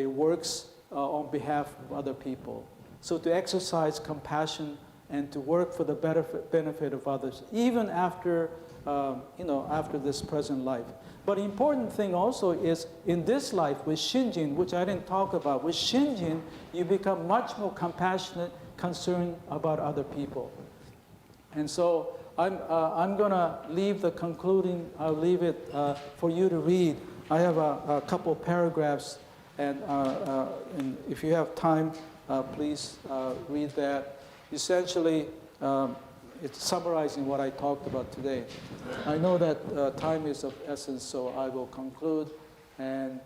works on behalf of other people. So to exercise compassion and to work for the benefit of others, even after after this present life. But the important thing also is in this life with Shinjin, which I didn't talk about, with Shinjin, you become much more compassionate, concerned about other people. And so I'm going to leave the concluding, I'll leave it for you to read. I have a couple paragraphs, and if you have time, please read that. Essentially, it's summarizing what I talked about today. I know that time is of essence, so I will conclude and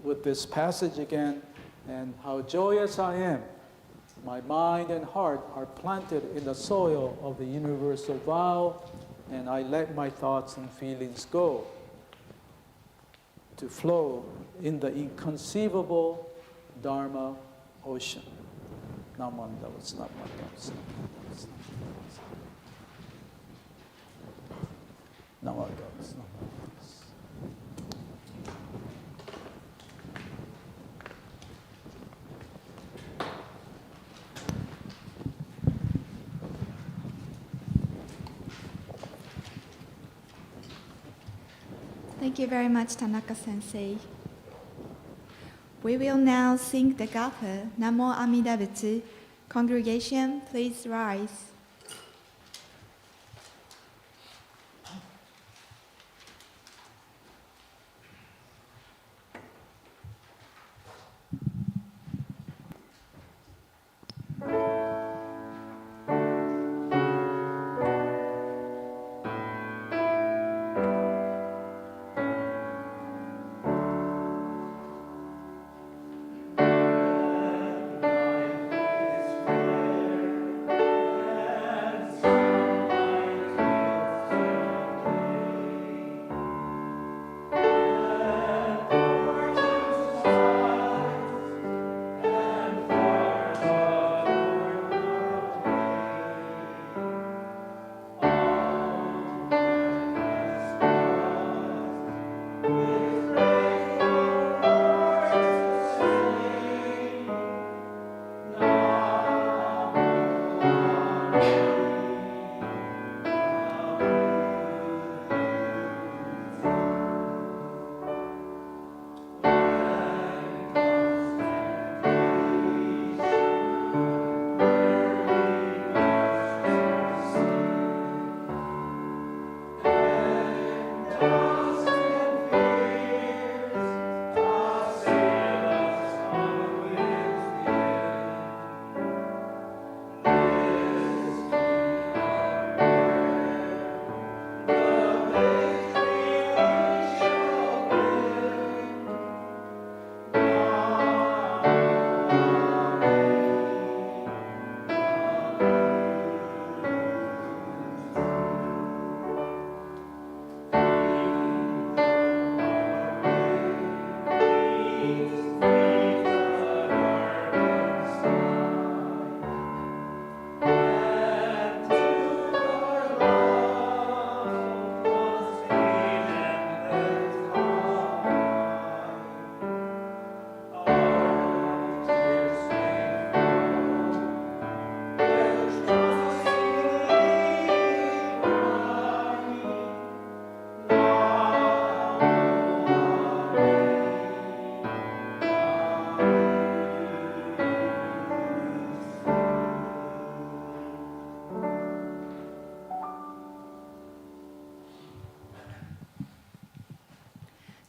with this passage again, and how joyous I am. My mind and heart are planted in the soil of the universal vow, and I let my thoughts and feelings go to flow in the inconceivable Dharma ocean. Namandavas, namandavas, namandavas, namandavas, namandavas. Thank you very much, Tanaka-sensei. We will now sing the gatha, Namo Amida Butsu. Congregation, please rise.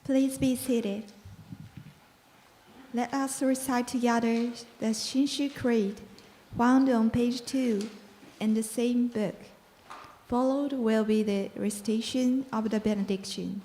Please be seated. Let us recite together the Shin Creed, found on page 2 in the same book. Followed will be the recitation of the benediction.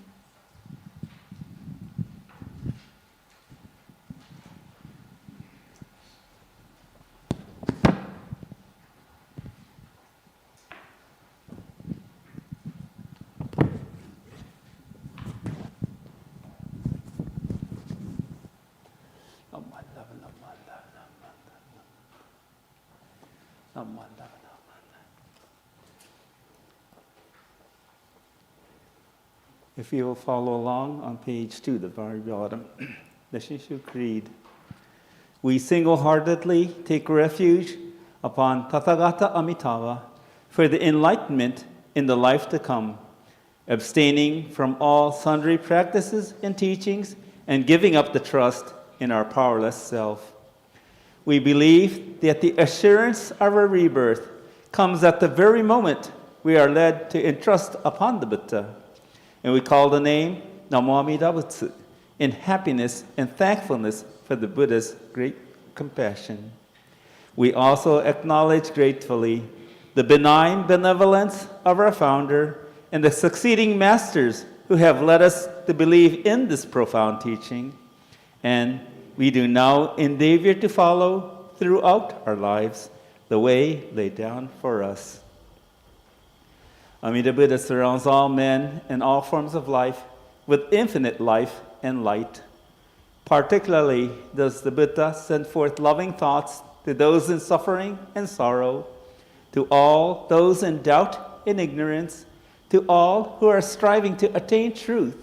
If you will follow along on page 2, the very bottom, the Shishu Creed. We single-heartedly take refuge upon Tathagata Amitabha for the enlightenment in the life to come, abstaining from all sundry practices and teachings and giving up the trust in our powerless self. We believe that the assurance of our rebirth comes at the very moment we are led to entrust upon the Buddha. And we call the name Namo Amida Butsu in happiness and thankfulness for the Buddha's great compassion. We also acknowledge gratefully the benign benevolence of our founder and the succeeding masters who have led us to believe in this profound teaching. And we do now endeavor to follow throughout our lives the way laid down for us. Amida Buddha surrounds all men and all forms of life with infinite life and light. Particularly does the Buddha send forth loving thoughts to those in suffering and sorrow, to all those in doubt and ignorance, to all who are striving to attain truth,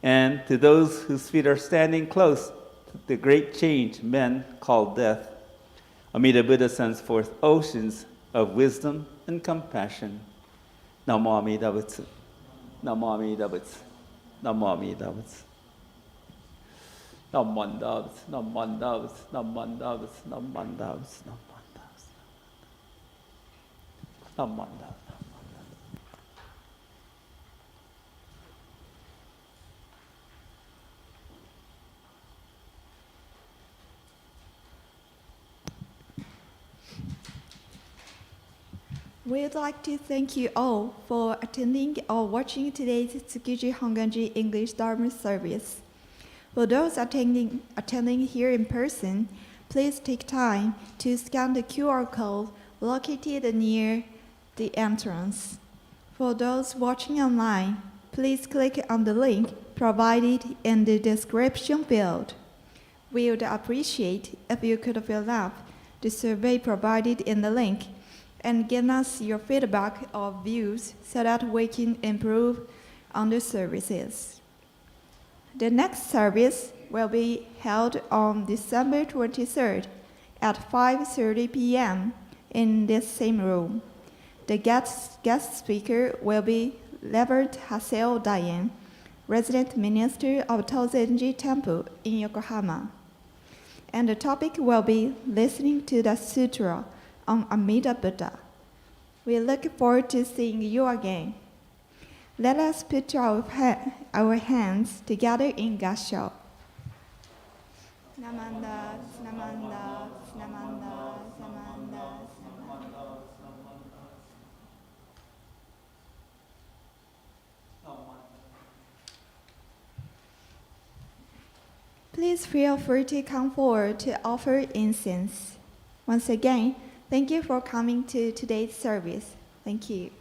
and to those whose feet are standing close to the great change men call death. Amida Buddha sends forth oceans of wisdom and compassion. Namo Amida Butsu. Namo Amida Butsu. Namo Amida Butsu. Namo Amida Butsu. Namo Amida Butsu. Namo Amida Butsu. Namo Amida Butsu. Namo Amida Butsu. We would like to thank you all for attending or watching today's Tsukiji Hongwanji English Dharma service. For those attending here in person, please take time to scan the QR code located near the entrance. For those watching online, please click on the link provided in the description field. We would appreciate if you could fill up the survey provided in the link and give us your feedback or views so that we can improve on the services. The next service will be held on December 23rd at 5:30 p.m. in this same room. The guest speaker will be Reverend Haseo Dayen, resident minister of Tozenji Temple in Yokohama. And the topic will be listening to the sutra on Amida Buddha. We look forward to seeing you again. Let us put our hands together in Gassho. Namanda, Namanda, Namanda, Namanda, Namanda. Please feel free to come forward to offer incense. Once again, thank you for coming to today's service. Thank you.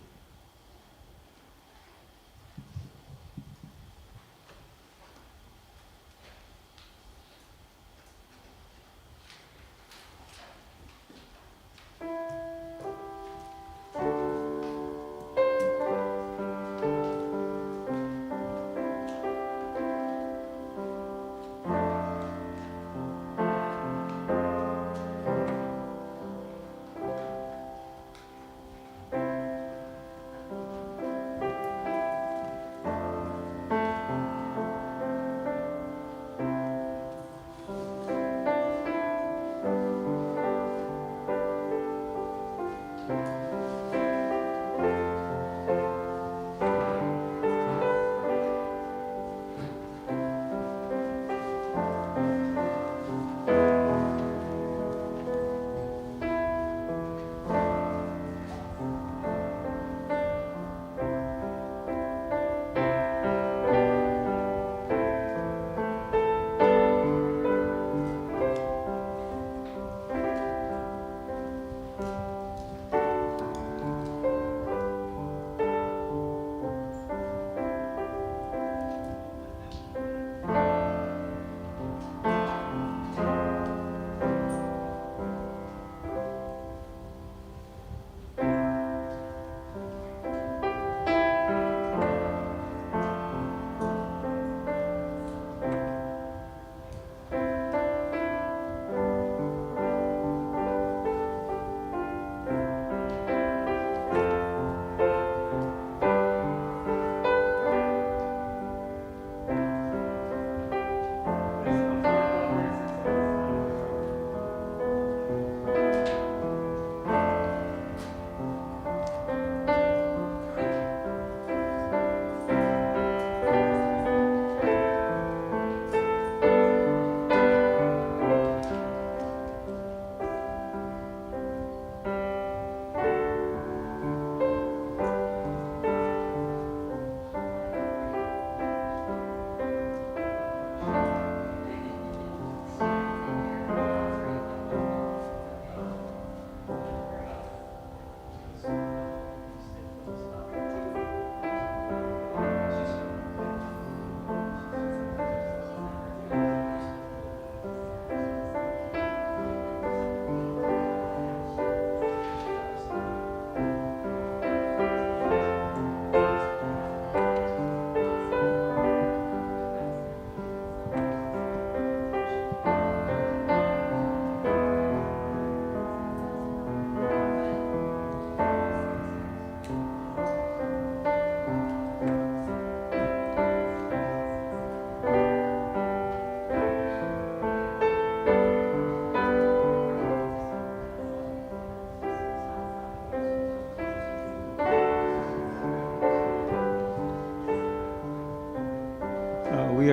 we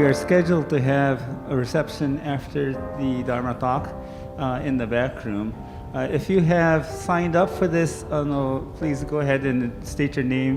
are scheduled to have a reception after the Dharma talk in the back room. If you have signed up for this, please go ahead and state your name